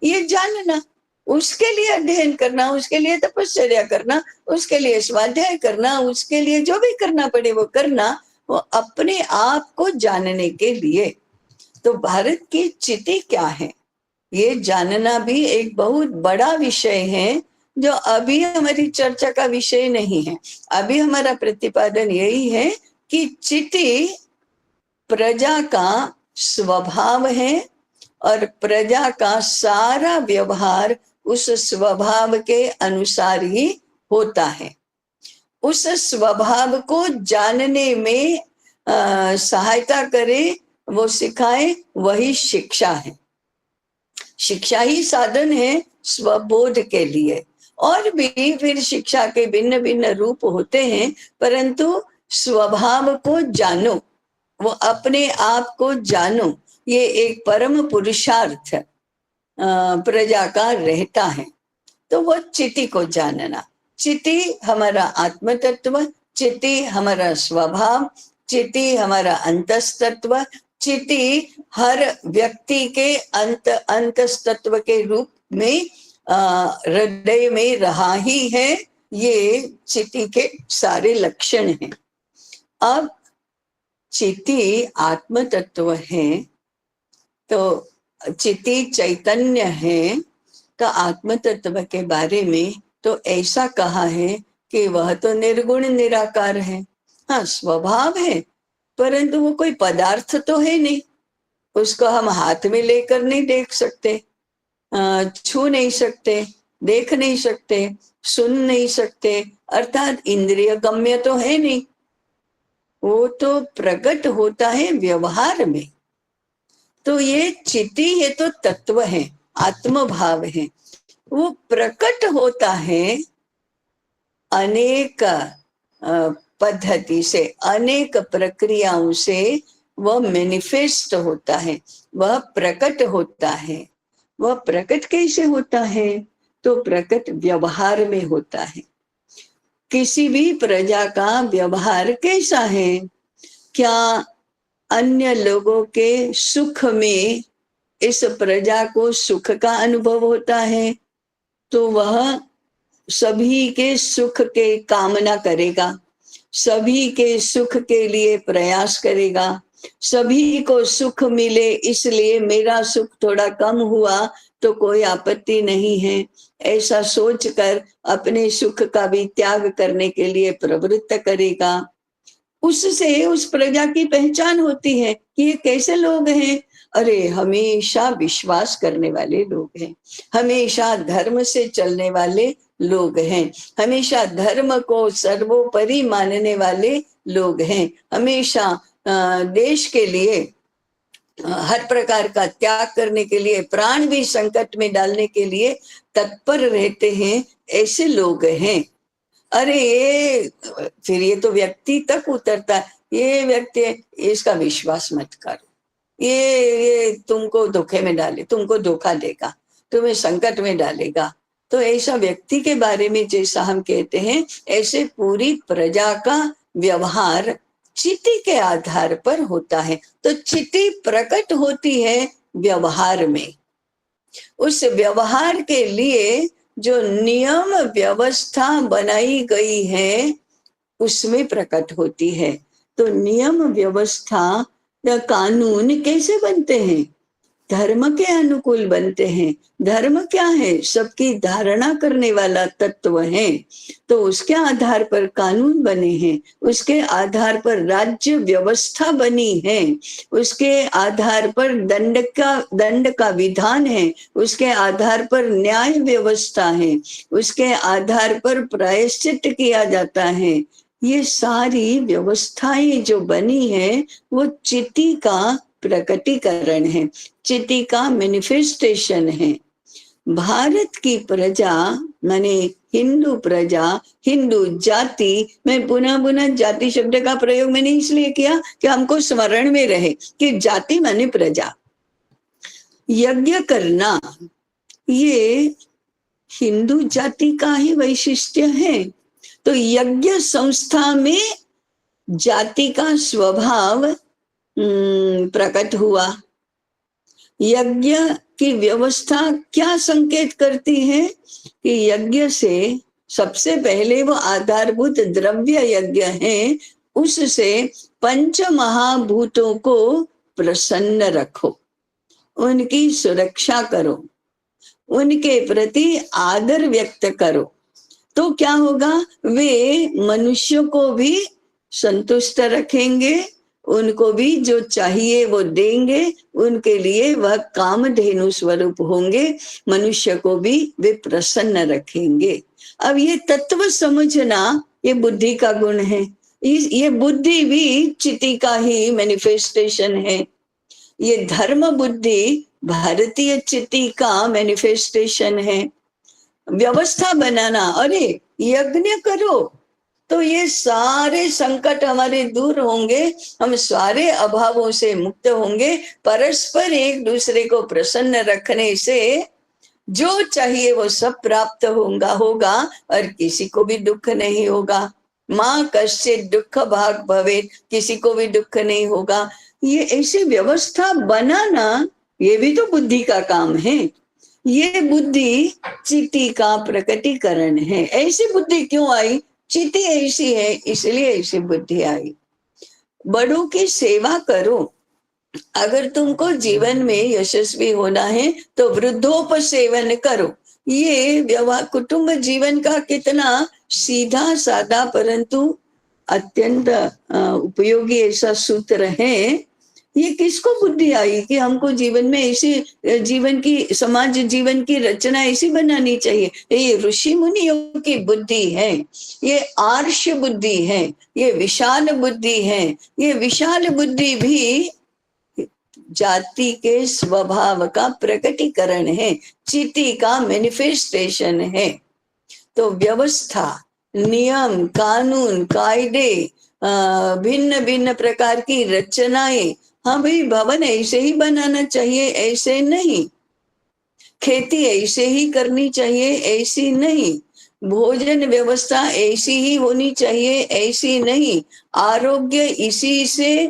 ये जानना, उसके लिए अध्ययन करना, उसके लिए तपश्चर्या करना, उसके लिए स्वाध्याय करना, उसके लिए जो भी करना पड़े वो करना, वो अपने आप को जानने के लिए। तो भारत की चिति क्या है ये जानना भी एक बहुत बड़ा विषय है, जो अभी हमारी चर्चा का विषय नहीं है। अभी हमारा प्रतिपादन यही है कि चिति प्रजा का स्वभाव है और प्रजा का सारा व्यवहार उस स्वभाव के अनुसार ही होता है। उस स्वभाव को जानने में सहायता करे, वो सिखाए, वही शिक्षा है। शिक्षा ही साधन है स्वबोध के लिए। और भी फिर शिक्षा के भिन्न भिन्न रूप होते हैं, परंतु स्वभाव को जानो, वो अपने आप को जानो, ये एक परम पुरुषार्थ प्रजा का रहता है। तो वो चिति को जानना, चिति हमारा आत्म तत्व, चिति हमारा स्वभाव, चिति हमारा अंतस्तत्व, चिति हर व्यक्ति के अंतस्तत्व के रूप में हृदय में रहा ही है। ये चिति के सारे लक्षण हैं। अब चिति आत्म तत्व है, तो चिति चैतन्य है, तो आत्म तत्व के बारे में तो ऐसा कहा है कि वह तो निर्गुण निराकार है। हाँ, स्वभाव है, परंतु वो कोई पदार्थ तो है नहीं, उसको हम हाथ में लेकर नहीं देख सकते, छू नहीं सकते, देख नहीं सकते, सुन नहीं सकते, अर्थात इंद्रिय गम्य तो है नहीं। वो तो प्रकट होता है व्यवहार में। तो ये चिति ये तो तत्व है, आत्म भाव है, वो प्रकट होता है अनेक पद्धति से, अनेक प्रक्रियाओं से वह मैनिफेस्ट होता है, वह प्रकट होता है। वह प्रकट कैसे होता है? तो प्रकट व्यवहार में होता है। किसी भी प्रजा का व्यवहार कैसा है? क्या अन्य लोगों के सुख में इस प्रजा को सुख का अनुभव होता है, तो वह सभी के सुख के कामना करेगा, सभी के सुख के लिए प्रयास करेगा, सभी को सुख मिले इसलिए मेरा सुख थोड़ा कम हुआ तो कोई आपत्ति नहीं है, ऐसा सोचकर अपने सुख का भी त्याग करने के लिए प्रवृत्त करेगा। उससे उस प्रजा की पहचान होती है कि ये कैसे लोग हैं। अरे, हमेशा विश्वास करने वाले लोग हैं, हमेशा धर्म से चलने वाले लोग हैं, हमेशा धर्म को सर्वोपरि मानने वाले लोग हैं, हमेशा देश के लिए हर प्रकार का त्याग करने के लिए, प्राण भी संकट में डालने के लिए तत्पर रहते हैं, ऐसे लोग हैं। अरे ये फिर ये तो व्यक्ति तक उतरता है, ये व्यक्ति इसका विश्वास मत करो, ये तुमको धोखे में डाले, तुमको धोखा देगा, तुम्हें संकट में डालेगा। तो ऐसा व्यक्ति के बारे में जैसा हम कहते हैं, ऐसे पूरी प्रजा का व्यवहार चिति के आधार पर होता है। तो चिति प्रकट होती है व्यवहार में। उस व्यवहार के लिए जो नियम व्यवस्था बनाई गई है उसमें प्रकट होती है। तो नियम व्यवस्था या कानून कैसे बनते हैं? धर्म के अनुकूल बनते हैं। धर्म क्या है? सबकी धारणा करने वाला तत्व है। तो उसके आधार पर कानून बने हैं, उसके आधार पर राज्य व्यवस्था बनी है, उसके आधार पर दंड का विधान है, उसके आधार पर न्याय व्यवस्था है, उसके आधार पर प्रायश्चित किया जाता है। ये सारी व्यवस्थाएं जो बनी है वो चिति का प्रकटीकरण है, चिति का मैनिफेस्टेशन है। भारत की प्रजा माने हिंदू प्रजा, हिंदू जाति, मैं पुनः पुनः जाति शब्द का प्रयोग मैंने इसलिए किया कि हमको स्मरण में रहे कि जाति माने प्रजा। यज्ञ करना ये हिंदू जाति का ही वैशिष्ट्य है। तो यज्ञ संस्था में जाति का स्वभाव प्रकट हुआ। यज्ञ की व्यवस्था क्या संकेत करती है कि यज्ञ से सबसे पहले वो आधारभूत द्रव्य यज्ञ है, उससे पंच महाभूतों को प्रसन्न रखो, उनकी सुरक्षा करो, उनके प्रति आदर व्यक्त करो, तो क्या होगा, वे मनुष्यों को भी संतुष्ट रखेंगे, उनको भी जो चाहिए वो देंगे, उनके लिए वह कामधेनु स्वरूप होंगे, मनुष्य को भी वे प्रसन्न रखेंगे। अब ये तत्व समझना ये बुद्धि का गुण है। ये बुद्धि भी चिति का ही मैनिफेस्टेशन है। ये धर्म बुद्धि भारतीय चिति का मैनिफेस्टेशन है। व्यवस्था बनाना, अरे यज्ञ करो तो ये सारे संकट हमारे दूर होंगे, हम सारे अभावों से मुक्त होंगे, परस्पर एक दूसरे को प्रसन्न रखने से जो चाहिए वो सब प्राप्त होगा और किसी को भी दुख नहीं होगा। माँ कश्चित् दुख भाग भवे, किसी को भी दुख नहीं होगा। ये ऐसी व्यवस्था बनाना ये भी तो बुद्धि का काम है। ये बुद्धि चिति का प्रकटीकरण है। ऐसी बुद्धि क्यों आई? चिति ऐसी है इसलिए ऐसी बुद्धि आई। बड़ों की सेवा करो। अगर तुमको जीवन में यशस्वी होना है तो वृद्धोपसेवन करो। ये व्यवहार कुटुंब जीवन का कितना सीधा साधा परंतु अत्यंत उपयोगी ऐसा सूत्र है। ये किसको बुद्धि आई कि हमको जीवन में ऐसी जीवन की, समाज जीवन की रचना ऐसी बनानी चाहिए? ये ऋषि मुनियों की बुद्धि है, ये आर्ष बुद्धि है, ये विशाल बुद्धि है। ये विशाल बुद्धि भी जाति के स्वभाव का प्रकटीकरण है, चिति का मैनिफेस्टेशन है। तो व्यवस्था, नियम, कानून, कायदे, भिन्न भिन्न प्रकार की रचनाएं, हाँ भाई भवन ऐसे ही बनाना चाहिए, ऐसे नहीं। खेती ऐसे ही करनी चाहिए, ऐसी नहीं। भोजन व्यवस्था ऐसी ही होनी चाहिए, ऐसी नहीं। आरोग्य इसी से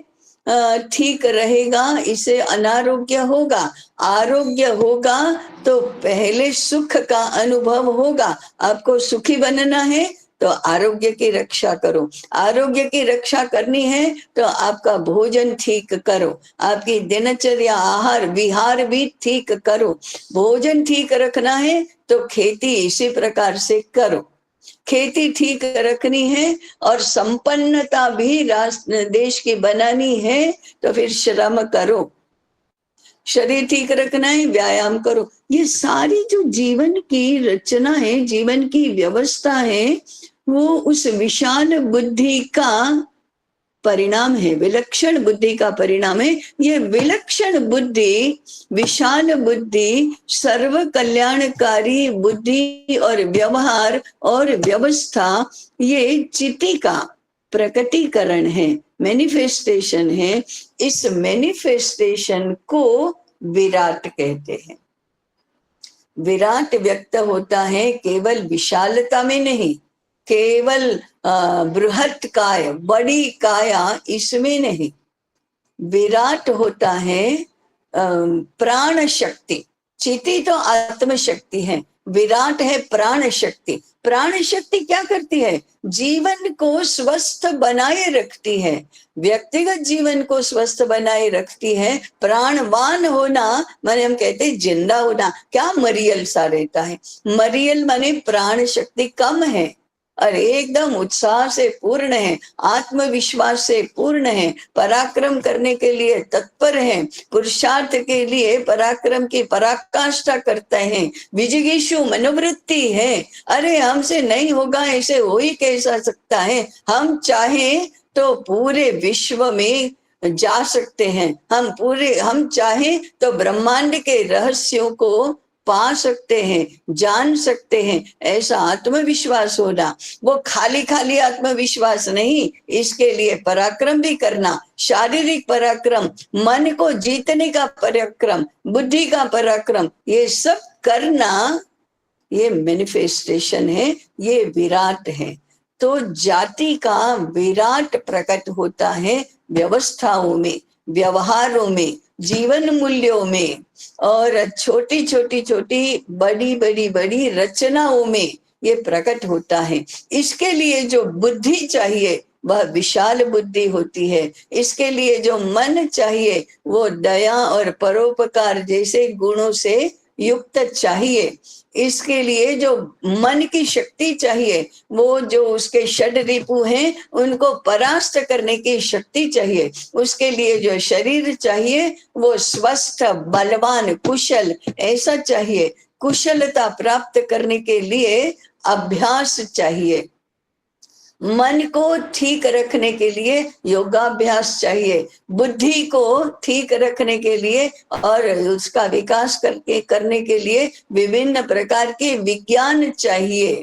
ठीक रहेगा, इसे अनारोग्य होगा। आरोग्य होगा तो पहले सुख का अनुभव होगा। आपको सुखी बनना है तो आरोग्य की रक्षा करो। आरोग्य की रक्षा करनी है तो आपका भोजन ठीक करो, आपकी दिनचर्या, आहार विहार भी ठीक करो। भोजन ठीक रखना है तो खेती इसी प्रकार से करो। खेती ठीक रखनी है और संपन्नता भी राष्ट्र देश की बनानी है तो फिर श्रम करो। शरीर ठीक रखना है, व्यायाम करो। ये सारी जो जीवन की रचना है, जीवन की व्यवस्था है, वो उस विशाल बुद्धि का परिणाम है, विलक्षण बुद्धि का परिणाम है। ये विलक्षण बुद्धि, विशाल बुद्धि, सर्व कल्याणकारी बुद्धि और व्यवहार और व्यवस्था, ये चिति का प्रकटीकरण है, मैनिफेस्टेशन है। इस मैनिफेस्टेशन को विराट कहते हैं। विराट व्यक्त होता है केवल विशालता में नहीं, केवल बृहत काय, बड़ी काया इसमें नहीं। विराट होता है प्राण शक्ति। चिति तो आत्म शक्ति है, विराट है प्राण शक्ति। प्राण शक्ति क्या करती है? जीवन को स्वस्थ बनाए रखती है, व्यक्तिगत जीवन को स्वस्थ बनाए रखती है। प्राणवान होना माने हम कहते हैं जिंदा होना। क्या मरियल सा रहता है? मरियल माने प्राण शक्ति कम है और एकदम उत्साह से पूर्ण है, आत्मविश्वास से पूर्ण है, पराक्रम करने के लिए तत्पर है, पुरुषार्थ के लिए पराक्रम की पराकाष्ठा करते हैं, विजिगीषु मनोवृत्ति है। अरे हमसे नहीं होगा, ऐसे हो ही कैसा सकता है? हम चाहें तो पूरे विश्व में जा सकते हैं, हम चाहें तो ब्रह्मांड के रहस्यों को पा सकते हैं, जान सकते हैं, ऐसा आत्मविश्वास होना। वो खाली खाली आत्मविश्वास नहीं, इसके लिए पराक्रम भी करना, शारीरिक पराक्रम, मन को जीतने का पराक्रम, बुद्धि का पराक्रम, ये सब करना, ये मैनिफेस्टेशन है, ये विराट है। तो जाति का विराट प्रकट होता है व्यवस्थाओं में, व्यवहारों में, जीवन मूल्यों में, और छोटी छोटी छोटी बड़ी बड़ी बड़ी रचनाओं में ये प्रकट होता है। इसके लिए जो बुद्धि चाहिए वह विशाल बुद्धि होती है। इसके लिए जो मन चाहिए वो दया और परोपकार जैसे गुणों से युक्त चाहिए। इसके लिए जो मन की शक्ति चाहिए, वो जो उसके षड रिपु हैं उनको परास्त करने की शक्ति चाहिए। उसके लिए जो शरीर चाहिए वो स्वस्थ, बलवान, कुशल ऐसा चाहिए। कुशलता प्राप्त करने के लिए अभ्यास चाहिए। मन को ठीक रखने के लिए योगाभ्यास चाहिए। बुद्धि को ठीक रखने के लिए और उसका विकास करने के लिए विभिन्न प्रकार के विज्ञान चाहिए।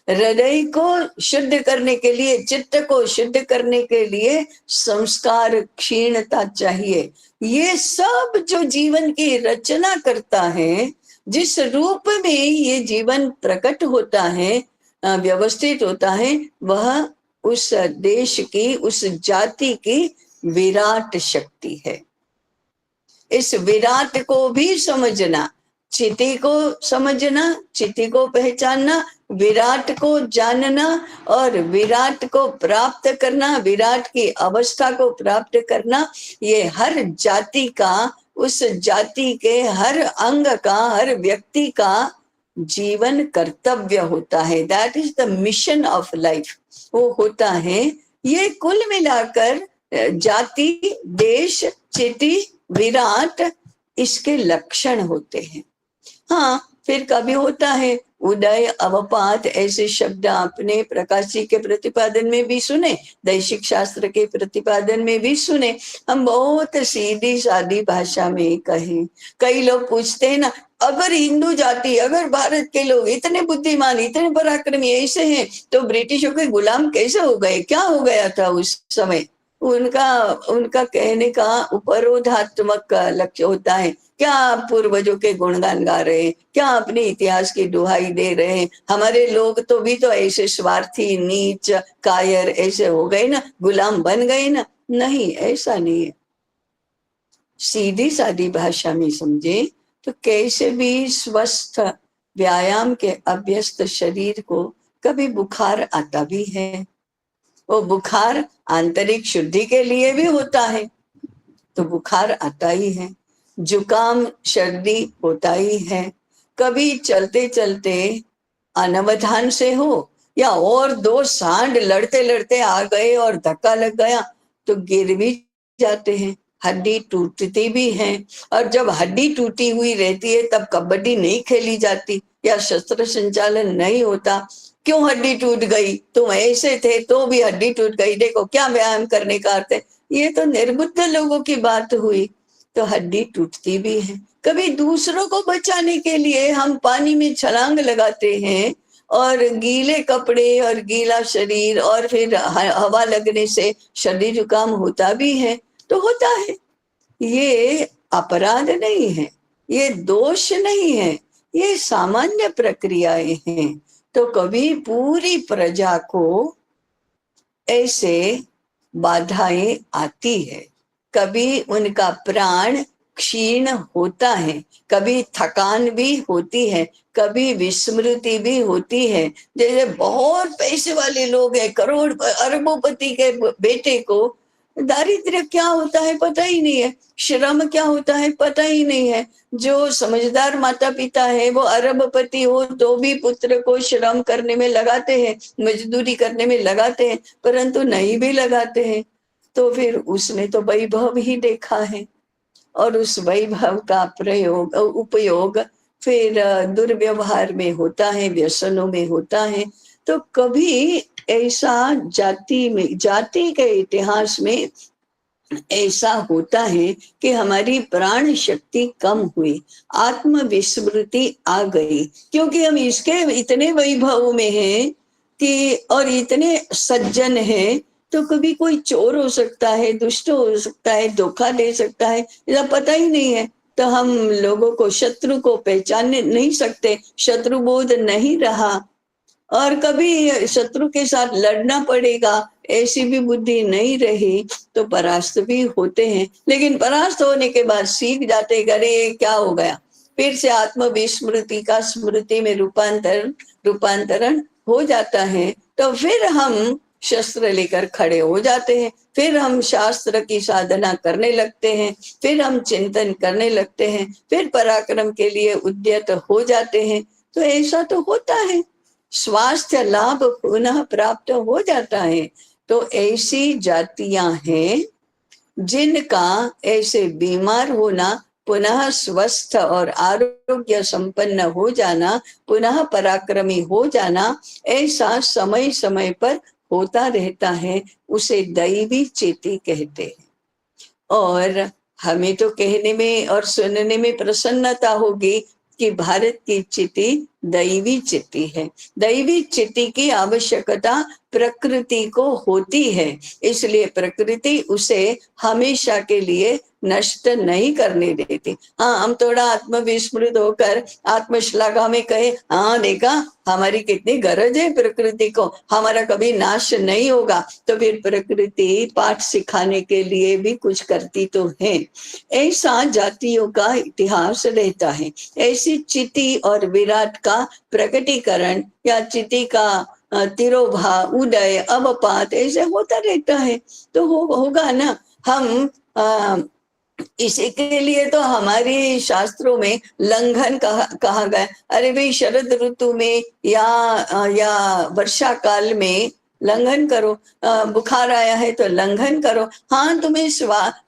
हृदय को शुद्ध करने के लिए, चित्त को शुद्ध करने के लिए संस्कार क्षीणता चाहिए। ये सब जो जीवन की रचना करता है, जिस रूप में ये जीवन प्रकट होता है, व्यवस्थित होता है, वह उस देश की, उस जाति की विराट शक्ति है। इस विराट को भी समझना, चिति को समझना, चिति को पहचानना, विराट को जानना और विराट को प्राप्त करना, विराट की अवस्था को प्राप्त करना, ये हर जाति का, उस जाति के हर अंग का, हर व्यक्ति का जीवन कर्तव्य होता है। That is the mission of life, वो होता है। ये कुल मिलाकर जाति, देश, चिति, विराट इसके लक्षण होते हैं। हाँ, फिर कभी होता है उदय, अवपात, ऐसे शब्द आपने प्रकाश जी के प्रतिपादन में भी सुने, दैशिक शास्त्र के प्रतिपादन में भी सुने। हम बहुत सीधी सादी भाषा में कहें। कई लोग पूछते हैं ना, अगर हिंदू जाति, अगर भारत के लोग इतने बुद्धिमान, इतने पराक्रमी ऐसे हैं, तो ब्रिटिशों के गुलाम कैसे हो गए, क्या हो गया था उस समय? उनका कहने का उपरोधात्मक लक्ष्य होता है। क्या आप पूर्वजों के गुणगान गा रहे हैं? क्या अपने इतिहास की दुहाई दे रहे हैं? हमारे लोग तो भी तो ऐसे स्वार्थी, नीच, कायर ऐसे हो गए ना, गुलाम बन गए ना। नहीं, ऐसा नहीं है। सीधी सादी भाषा में समझे तो कैसे भी स्वस्थ व्यायाम के अभ्यस्त शरीर को कभी बुखार आता भी है। वो बुखार आंतरिक शुद्धि के लिए भी होता है, तो बुखार आता ही है। जुकाम, सर्दी होता ही है। कभी चलते चलते अनवधान से हो, या और दो सांड लड़ते लड़ते आ गए और धक्का लग गया तो गिर भी जाते हैं, हड्डी टूटती भी है। और जब हड्डी टूटी हुई रहती है तब कबड्डी नहीं खेली जाती या शस्त्र संचालन नहीं होता। क्यों हड्डी टूट गई? तुम ऐसे थे तो भी हड्डी टूट गई, देखो क्या व्यायाम करने का अर्थ है। ये तो निर्बुद्ध लोगों की बात हुई। तो हड्डी टूटती भी है। कभी दूसरों को बचाने के लिए हम पानी में छलांग लगाते हैं और गीले कपड़े और गीला शरीर और फिर हवा लगने से सर्दी जुकाम होता भी है, तो होता है। ये अपराध नहीं है, ये दोष नहीं है, ये सामान्य प्रक्रियाएं हैं। तो कभी पूरी प्रजा को ऐसे बाधाएं आती है, कभी उनका प्राण क्षीण होता है, कभी थकान भी होती है, कभी विस्मृति भी होती है। जैसे बहुत पैसे वाले लोग हैं, करोड़ अरबोपति के बेटे को दारिद्र्य क्या होता है पता ही नहीं है, श्रम क्या होता है पता ही नहीं है। जो समझदार माता पिता है वो अरबपति हो तो भी पुत्र को श्रम करने में लगाते हैं, मजदूरी करने में लगाते हैं, परंतु नहीं भी लगाते हैं तो फिर उसने तो वैभव ही देखा है, और उस वैभव का प्रयोग उपयोग फिर दुर्व्यवहार में होता है, व्यसनों में होता है। तो कभी ऐसा जाति के इतिहास में ऐसा होता है कि हमारी प्राण शक्ति कम हुई, आत्मविस्मृति आ गई, क्योंकि हम इसके इतने वैभव में हैं कि और इतने सज्जन हैं, तो कभी कोई चोर हो सकता है, दुष्ट हो सकता है, धोखा दे सकता है, इसका पता ही नहीं है। तो हम लोगों को, शत्रु को पहचान नहीं सकते, शत्रु बोध नहीं रहा, और कभी शत्रु के साथ लड़ना पड़ेगा ऐसी भी बुद्धि नहीं रही, तो परास्त भी होते हैं। लेकिन परास्त होने के बाद सीख जाते, अरे क्या हो गया, फिर से आत्मविस्मृति का स्मृति में रूपांतरण हो जाता है। तो फिर हम शस्त्र लेकर खड़े हो जाते हैं, फिर हम शास्त्र की साधना करने लगते हैं, फिर हम चिंतन करने लगते हैं, फिर पराक्रम के लिए उद्यत हो जाते हैं। तो ऐसा तो होता है, स्वास्थ्य लाभ पुनः प्राप्त हो जाता है। तो ऐसी जातियां हैं जिनका ऐसे बीमार होना, पुनः स्वस्थ और आरोग्य संपन्न हो जाना, पुनः पराक्रमी हो जाना, ऐसा समय समय पर होता रहता है, उसे दैवी चेती कहते हैं। और हमें तो कहने में और सुनने में प्रसन्नता होगी कि भारत की चिति दैवी चिति है। दैवी चिति की आवश्यकता प्रकृति को होती है, इसलिए प्रकृति उसे हमेशा के लिए नष्ट नहीं करने देती। हाँ, हम थोड़ा आत्मविस्मृत होकर आत्मश्लाघा में कहे, हाँ देखा हमारी कितनी गरज है प्रकृति को, हमारा कभी नाश नहीं होगा, तो फिर प्रकृति पाठ सिखाने के लिए भी कुछ करती तो है। ऐसा जातियों का इतिहास रहता है। ऐसी चिति और विराट का प्रकटीकरण या चिति का तिरोभाव, उदय, अवपात ऐसे होता रहता है। तो होगा ना। हम इसी के लिए तो हमारे शास्त्रों में लंघन कहा गया। अरे भाई, शरद ऋतु में या वर्षा काल में लंघन करो, बुखार आया है तो लंघन करो। हाँ, तुम्हें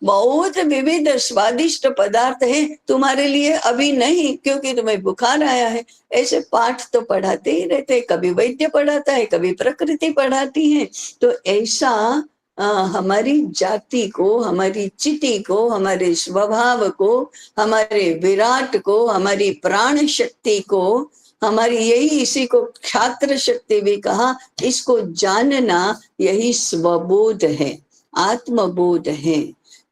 बहुत विविध स्वादिष्ट पदार्थ है तुम्हारे लिए, अभी नहीं क्योंकि तुम्हें बुखार आया है। ऐसे पाठ तो पढ़ाते ही रहते, कभी वैद्य पढ़ाता है, कभी प्रकृति पढ़ाती है। तो ऐसा हमारी जाति को, हमारी चिति को, हमारे स्वभाव को, हमारे विराट को, हमारी प्राण शक्ति को, हमारी यही, इसी को क्षात्र शक्ति भी कहा, इसको जानना यही स्वबोध है, आत्मबोध है।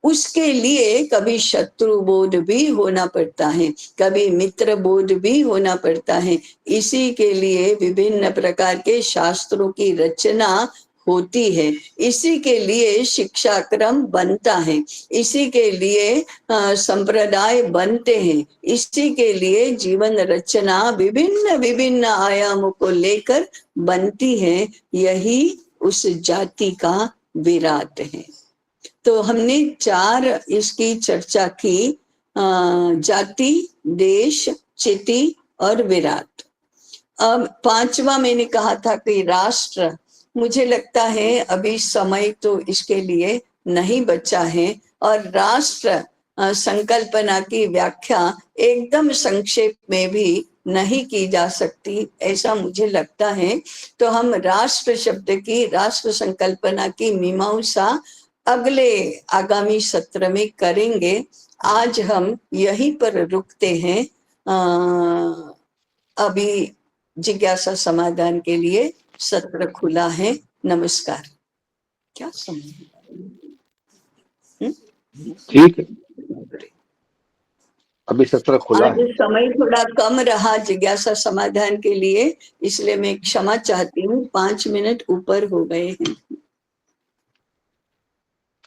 उसके लिए कभी शत्रु बोध भी होना पड़ता है, कभी मित्र बोध भी होना पड़ता है। इसी के लिए विभिन्न प्रकार के शास्त्रों की रचना होती है, इसी के लिए शिक्षा क्रम बनता है, इसी के लिए संप्रदाय बनते हैं, इसी के लिए जीवन रचना विभिन्न विभिन्न आयामों को लेकर बनती है। यही उस जाति का विराट है। तो हमने 4 इसकी चर्चा की, जाति, देश, चिति और विराट। अब 5वां मैंने कहा था कि राष्ट्र। मुझे लगता है अभी समय तो इसके लिए नहीं बचा है, और राष्ट्र संकल्पना की व्याख्या एकदम संक्षेप में भी नहीं की जा सकती, ऐसा मुझे लगता है। तो हम राष्ट्र शब्द की, राष्ट्र संकल्पना की मीमांसा अगले आगामी सत्र में करेंगे। आज हम यहीं पर रुकते हैं। अभी जिज्ञासा समाधान के लिए सत्र खुला है। नमस्कार। क्या समय? ठीक है, अभी सत्र खुला आज है। समय थोड़ा कम रहा जिज्ञासा समाधान के लिए, इसलिए मैं क्षमा चाहती हूँ, 5 मिनट ऊपर हो गए हैं।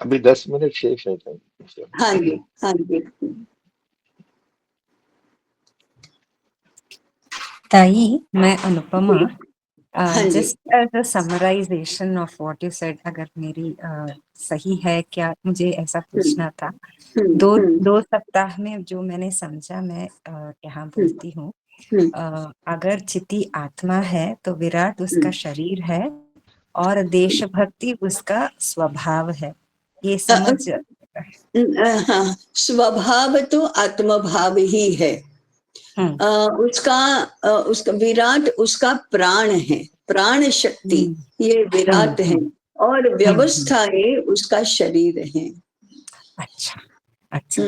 अभी 10 मिनट शेष है। हाँ जी, हाँ जी। ताई, मैं अनुपमा, हाँ जी। Just as a summarization of what you said, अगर मेरी सही है क्या, मुझे ऐसा पूछना था। दो सप्ताह में जो मैंने समझा, मैं यहाँ बोलती हूँ। अगर चिति आत्मा है तो विराट उसका शरीर है और देशभक्ति उसका स्वभाव है, ये समझ। हाँ, स्वभाव तो आत्मभाव ही है। उसका विराट उसका प्राण है, प्राण शक्ति, ये विराट है, और व्यवस्थाएं उसका शरीर है। अच्छा, अच्छा,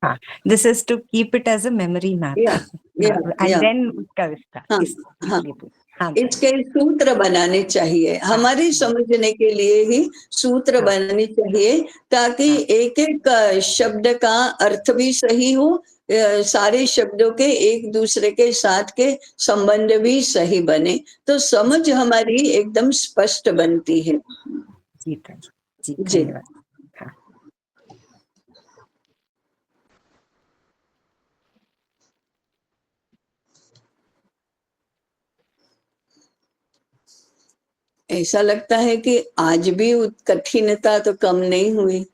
हाँ, this is to keep it as a memory map yeah yeah and या देन उसका विस्तार हाँ हाँ, इसलिए हाँ इसके सूत्र बनाने चाहिए, हाँ हमारी समझने के लिए ही सूत्र हाँ बनाने चाहिए, ताकि हाँ एक एक शब्द का अर्थ भी सही हो, सारे शब्दों के एक दूसरे के साथ के संबंध भी सही बने, तो समझ हमारी एकदम स्पष्ट बनती है। जी जी जी। धन्यवाद। हाँ ऐसा लगता है कि आज भी कठिनता तो कम नहीं हुई।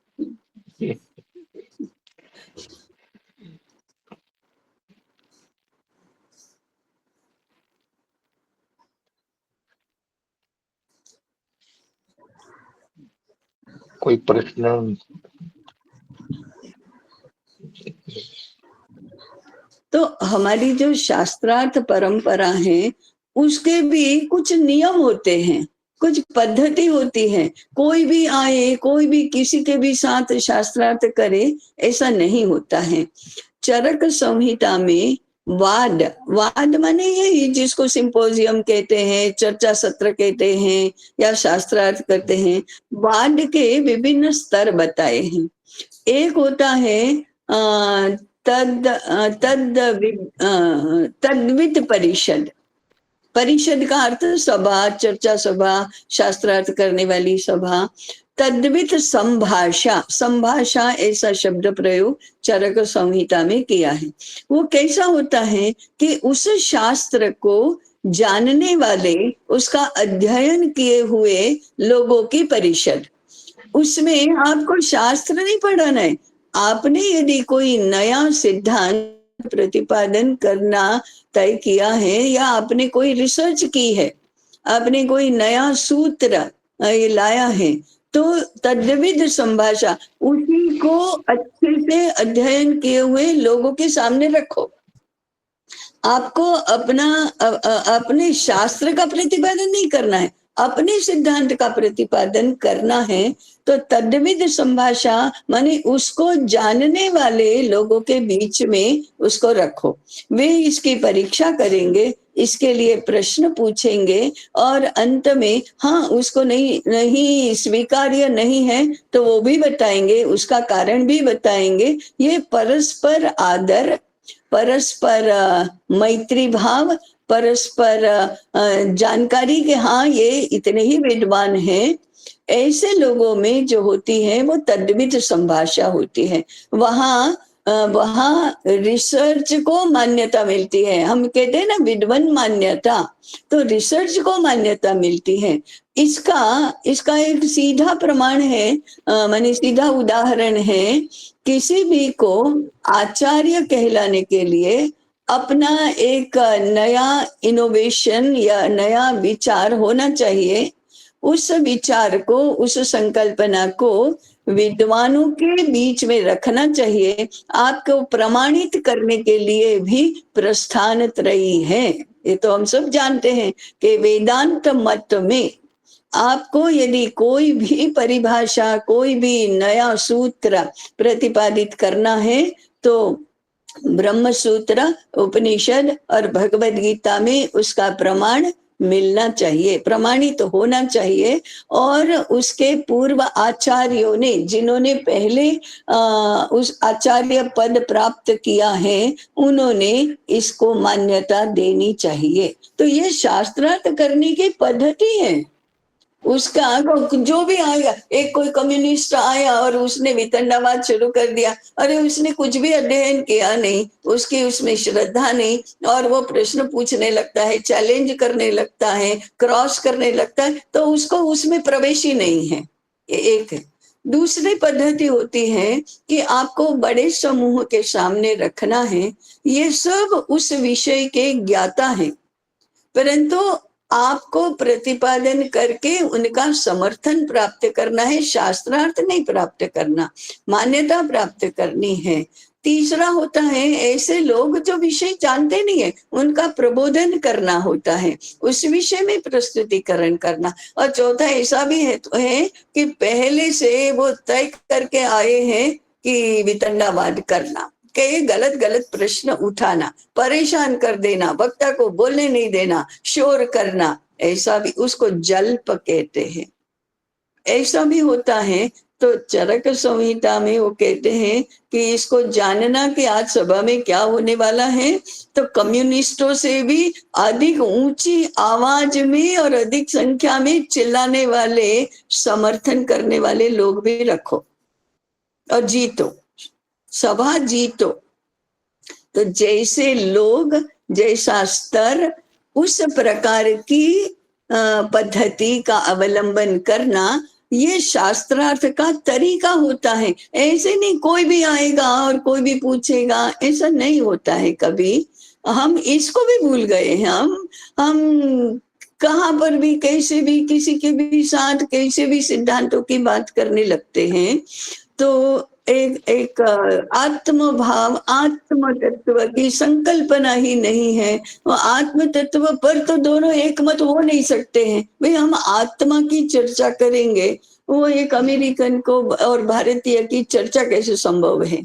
कोई प्रश्न? तो हमारी जो शास्त्रार्थ परंपरा है, उसके भी कुछ नियम होते हैं, कुछ पद्धति होती है। कोई भी आए, कोई भी किसी के भी साथ शास्त्रार्थ करे, ऐसा नहीं होता है। चरक संहिता में वाद, वाद माने यही जिसको सिंपोजियम कहते हैं, चर्चा सत्र कहते हैं, या शास्त्रार्थ करते हैं, वाद के विभिन्न स्तर बताए हैं। एक होता है तद तद्वित परिषद। परिषद का अर्थ सभा, चर्चा सभा, शास्त्रार्थ करने वाली सभा। तद्वित संभाषा, संभाषा ऐसा शब्द प्रयोग चरक संहिता में किया है। वो कैसा होता है कि उस शास्त्र को जानने वाले, उसका अध्ययन किए हुए लोगों की परिषद। उसमें आपको शास्त्र नहीं पढ़ना है, आपने यदि कोई नया सिद्धांत प्रतिपादन करना तय किया है, या आपने कोई रिसर्च की है, आपने कोई नया सूत्र ये लाया है, तो तद्विद संभाषा, उसी को अच्छे से अध्ययन किए हुए लोगों के सामने रखो। आपको अपने शास्त्र का प्रतिपादन नहीं करना है, अपने सिद्धांत का प्रतिपादन करना है। तो तद्विद संभाषा माने उसको जानने वाले लोगों के बीच में उसको रखो। वे इसकी परीक्षा करेंगे, इसके लिए प्रश्न पूछेंगे, और अंत में हाँ उसको नहीं नहीं स्वीकार्य नहीं है तो वो भी बताएंगे, उसका कारण भी बताएंगे। ये परस्पर आदर, परस्पर मैत्री भाव, परस्पर जानकारी के हाँ ये इतने ही विद्वान हैं, ऐसे लोगों में जो होती है वो तद्वित संभाषा होती है। वहाँ वहाँ रिसर्च को मान्यता मिलती है। हम कहते हैं ना विद्वान मान्यता, तो रिसर्च को मान्यता मिलती है। इसका इसका एक सीधा प्रमाण है, माने सीधा उदाहरण है। किसी भी को आचार्य कहलाने के लिए अपना एक नया इनोवेशन या नया विचार होना चाहिए। उस विचार को, उस संकल्पना को विद्वानों के बीच में रखना चाहिए। आपको प्रमाणित करने के लिए भी प्रस्थान त्रयी है। ये तो हम सब जानते हैं कि वेदांत मत में आपको यदि कोई भी परिभाषा, कोई भी नया सूत्र प्रतिपादित करना है, तो ब्रह्म सूत्र, उपनिषद और भगवद गीता में उसका प्रमाण मिलना चाहिए, प्रमाणित तो होना चाहिए। और उसके पूर्व आचार्यों ने, जिन्होंने पहले उस आचार्य पद प्राप्त किया है, उन्होंने इसको मान्यता देनी चाहिए। तो ये शास्त्रार्थ करने की पद्धति है। उसका जो भी आएगा, एक कोई कम्युनिस्ट आया और उसने वितंडावाद शुरू कर दिया, अरे उसने कुछ भी अध्ययन किया नहीं, उसकी उसमें श्रद्धा नहीं, और वो प्रश्न पूछने लगता है, चैलेंज करने लगता है, क्रॉस करने लगता है, तो उसको उसमें प्रवेश ही नहीं है। ये एक है। दूसरी पद्धति होती है कि आपको बड़े समूह के सामने रखना है, ये सब उस विषय के ज्ञाता है, परंतु आपको प्रतिपादन करके उनका समर्थन प्राप्त करना है, शास्त्रार्थ नहीं प्राप्त करना, मान्यता प्राप्त करनी है। तीसरा होता है ऐसे लोग जो विषय जानते नहीं है, उनका प्रबोधन करना होता है, उस विषय में प्रस्तुतिकरण करना। और चौथा ऐसा भी है कि पहले से वो तय करके आए हैं कि वितंडावाद करना, कि गलत गलत प्रश्न उठाना, परेशान कर देना, वक्ता को बोलने नहीं देना, शोर करना, ऐसा भी उसको जल्प कहते हैं। ऐसा भी होता है। तो चरक संहिता में वो कहते हैं कि इसको जानना कि आज सभा में क्या होने वाला है, तो कम्युनिस्टों से भी अधिक ऊंची आवाज में और अधिक संख्या में चिल्लाने वाले, समर्थन करने वाले लोग भी रखो और जीतो, सभा जीतो। तो जैसे लोग, जैसा स्तर, उस प्रकार की पद्धति का अवलंबन करना, ये शास्त्रार्थ का तरीका होता है। ऐसे नहीं कोई भी आएगा और कोई भी पूछेगा, ऐसा नहीं होता है कभी। हम इसको भी भूल गए हैं। हम कहाँ पर भी, कैसे भी, किसी के भी साथ कैसे भी सिद्धांतों की बात करने लगते हैं। तो एक आत्म भाव, आत्म तत्व की संकल्पना ही नहीं है। वो आत्म तत्व पर तो दोनों एक मत हो नहीं सकते हैं। भाई हम आत्मा की चर्चा करेंगे, वो एक अमेरिकन को और भारतीय की चर्चा कैसे संभव है?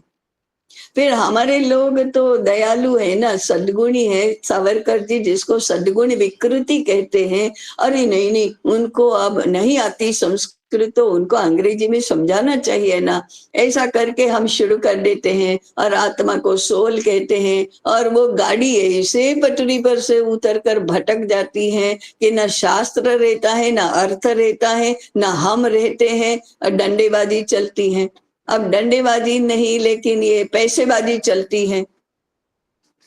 फिर हमारे लोग तो दयालु है ना, सद्गुणी है। सावरकर जी जिसको सद्गुण विकृति कहते हैं, अरे नहीं नहीं, उनको अब नहीं आती संस्कृत, तो उनको अंग्रेजी में समझाना चाहिए ना। ऐसा करके हम शुरू कर देते हैं और आत्मा को सोल कहते हैं, और वो गाड़ी ऐसे पटरी पर से उतर कर भटक जाती है कि ना शास्त्र रहता है, ना अर्थ रहता है, ना हम रहते हैं, और डंडेबाजी चलती है। अब डंडेबाजी नहीं, लेकिन ये पैसेबाजी चलती है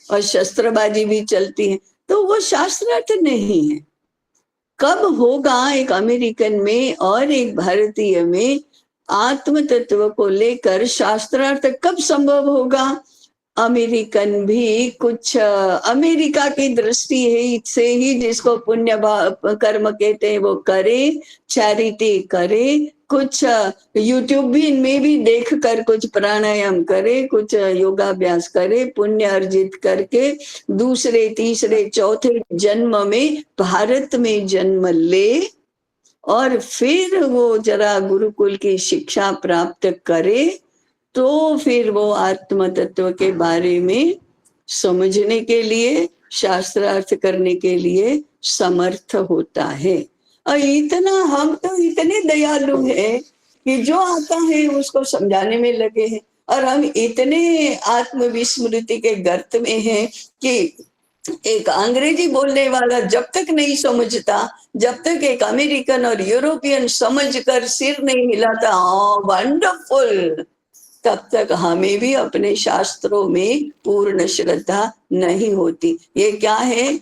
और शस्त्रबाजी भी चलती है। तो वो शास्त्रार्थ नहीं है। कब होगा एक अमेरिकन में और एक भारतीय में आत्म तत्व को लेकर शास्त्रार्थ कब संभव होगा? अमेरिकन भी कुछ अमेरिका की दृष्टि है से ही, जिसको पुण्य कर्म कहते हैं, वो करे, चैरिटी करे, कुछ यूट्यूब भी इनमें भी देख कर कुछ प्राणायाम करे, कुछ योगाभ्यास करे, पुण्य अर्जित करके दूसरे तीसरे चौथे जन्म में भारत में जन्म ले, और फिर वो जरा गुरुकुल की शिक्षा प्राप्त करे, तो फिर वो आत्म तत्व के बारे में समझने के लिए, शास्त्रार्थ करने के लिए समर्थ होता है। और इतना, हम तो इतने दयालु हैं कि जो आता है उसको समझाने में लगे हैं, और हम इतने आत्मविस्मृति के गर्त में हैं कि एक अंग्रेजी बोलने वाला जब तक नहीं समझता, जब तक एक अमेरिकन और यूरोपियन समझकर सिर नहीं हिलाता, वंडरफुल, तब तक हमें भी अपने शास्त्रों में पूर्ण श्रद्धा नहीं होती। ये क्या है?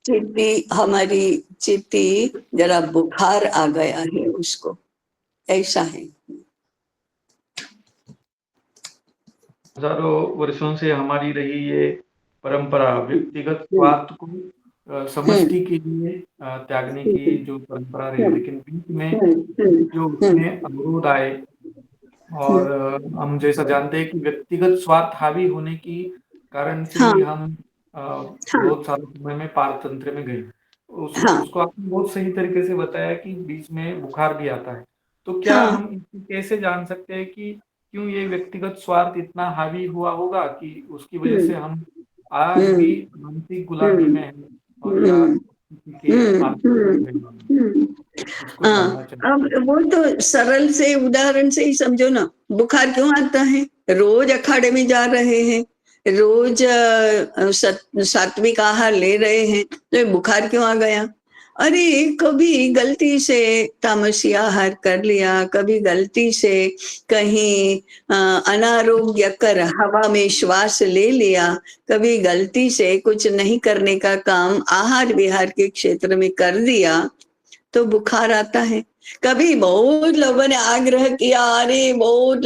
चिट्टी, हमारी चिट्टी जरा बुखार आ गया है उसको, ऐसा है। हजारों वर्षों से हमारी रही ये परंपरा, व्यक्तिगत स्वार्थ को समष्टि के लिए त्यागने की जो परंपरा रही, लेकिन बीच में जो उसमें अवरोध आए, और हम जैसा जानते हैं कि व्यक्तिगत स्वार्थ हावी होने की कारण से ही हम बहुत सारे समय में पारतंत्र में गए। उसको आपने बहुत सही तरीके से बताया कि बीच में बुखार भी आता है। तो क्या हम कैसे जान सकते हैं कि क्यों ये व्यक्तिगत स्वार्थ इतना हावी हुआ होगा कि उसकी वजह से हम आज भी मानसिक गुलामी में हैं, और या अब वो तो सरल से उदाहरण से ही समझो ना, बुखार क्यों आता है? रोज अखाड़े में जा रहे हैं, रोज सात्विक आहार ले रहे हैं, तो बुखार क्यों आ गया? अरे कभी गलती से तामसी आहार कर लिया, कभी गलती से कहीं अनारोग्यकर हवा में श्वास ले लिया, कभी गलती से कुछ नहीं करने का काम आहार विहार के क्षेत्र में कर दिया, तो बुखार आता है। कभी बहुत लोगों ने आग्रह किया, अरे बहुत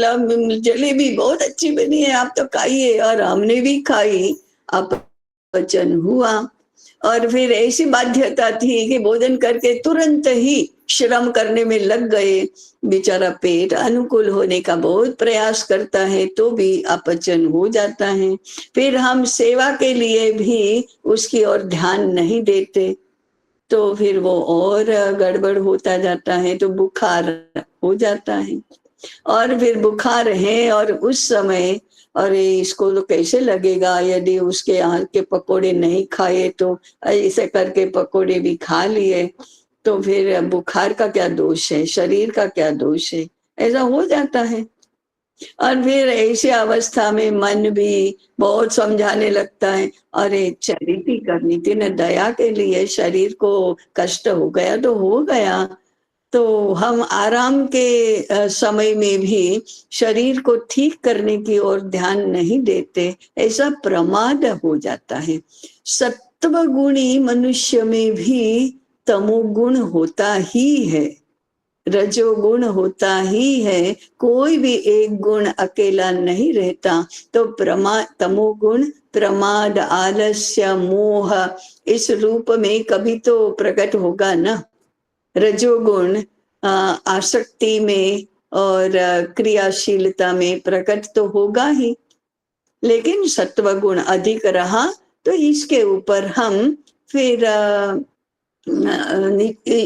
जलेबी बहुत अच्छी बनी है, आप तो खाइए, और हमने भी खाई, अपचन हुआ, और फिर ऐसी बाध्यता थी कि भोजन करके तुरंत ही श्रम करने में लग गए। बेचारा पेट अनुकूल होने का बहुत प्रयास करता है तो भी अपचन हो जाता है। फिर हम सेवा के लिए भी उसकी ओर ध्यान नहीं देते, तो फिर वो और गड़बड़ होता जाता है, तो बुखार हो जाता है। और फिर बुखार है और उस समय अरे इसको तो कैसे लगेगा यदि उसके यहाँ के पकोड़े नहीं खाए, तो ऐसे करके पकोड़े भी खा लिए, तो फिर बुखार का क्या दोष है, शरीर का क्या दोष है, ऐसा हो जाता है। और फिर ऐसी अवस्था में मन भी बहुत समझाने लगता है, अरे चैरिटी करनी थी ना, दया के लिए, शरीर को कष्ट हो गया तो हो गया, तो हम आराम के समय में भी शरीर को ठीक करने की ओर ध्यान नहीं देते, ऐसा प्रमाद हो जाता है। सत्व गुणी मनुष्य में भी तमोगुण होता ही है, रजोगुण होता ही है, कोई भी एक गुण अकेला नहीं रहता। तो तमोगुण प्रमाद, आलस्य, मोह इस रूप में कभी तो प्रकट होगा ना। रजोगुण आसक्ति में और क्रियाशीलता में प्रकट तो होगा ही, लेकिन सत्वगुण अधिक रहा तो इसके ऊपर हम फिर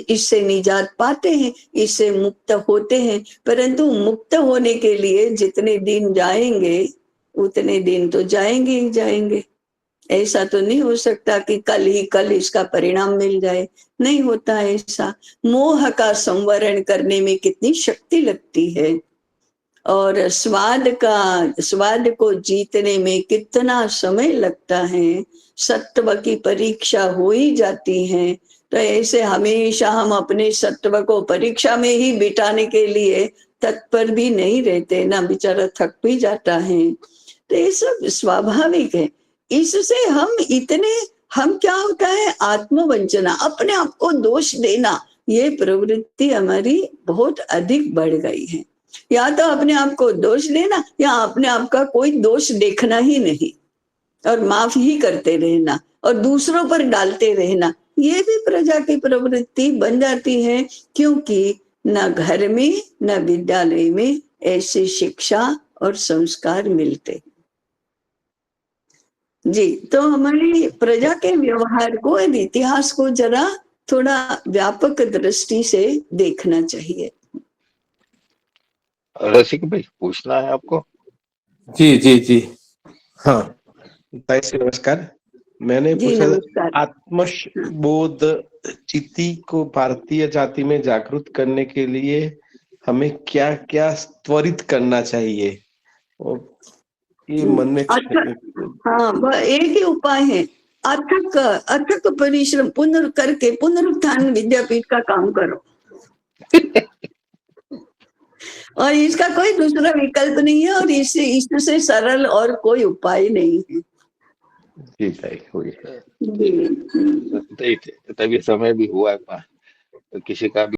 इससे निजात पाते हैं, इससे मुक्त होते हैं। परंतु मुक्त होने के लिए जितने दिन जाएंगे उतने दिन तो जाएंगे ही जाएंगे। ऐसा तो नहीं हो सकता कि कल ही कल इसका परिणाम मिल जाए, नहीं होता ऐसा। मोह का संवरण करने में कितनी शक्ति लगती है, और स्वाद को जीतने में कितना समय लगता है, सत्व की परीक्षा हो ही जाती है। तो ऐसे हमेशा हम अपने सत्व को परीक्षा में ही बिठाने के लिए तत्पर भी नहीं रहते ना, बेचारा थक भी जाता है। तो ये सब स्वाभाविक है। इससे हम क्या होता है, आत्मवंचना, अपने आप को दोष देना, ये प्रवृत्ति हमारी बहुत अधिक बढ़ गई है। या तो अपने आप को दोष देना, या अपने आप का कोई दोष देखना ही नहीं और माफ ही करते रहना और दूसरों पर डालते रहना, ये भी प्रजा की प्रवृत्ति बन जाती है। क्योंकि न घर में न विद्यालय में ऐसी शिक्षा और संस्कार मिलते। जी, तो हमारी प्रजा के व्यवहार को और इतिहास को जरा थोड़ा व्यापक दृष्टि से देखना चाहिए। रसिक भाई, पूछना है आपको? जी जी जी, हाँ ताई से नमस्कार। मैंने पूछा, आत्मबोध चिति को भारतीय जाति में जागृत करने के लिए हमें क्या क्या त्वरित करना चाहिए? और ये मन में हाँ, वह एक ही उपाय है, अथक परिश्रम पुनरुत्थान विद्यापीठ का काम करो। और इसका कोई दूसरा विकल्प नहीं है, और इससे सरल और कोई उपाय नहीं है। जी भाई, हुई है। तभी समय भी हुआ है, किसी का भी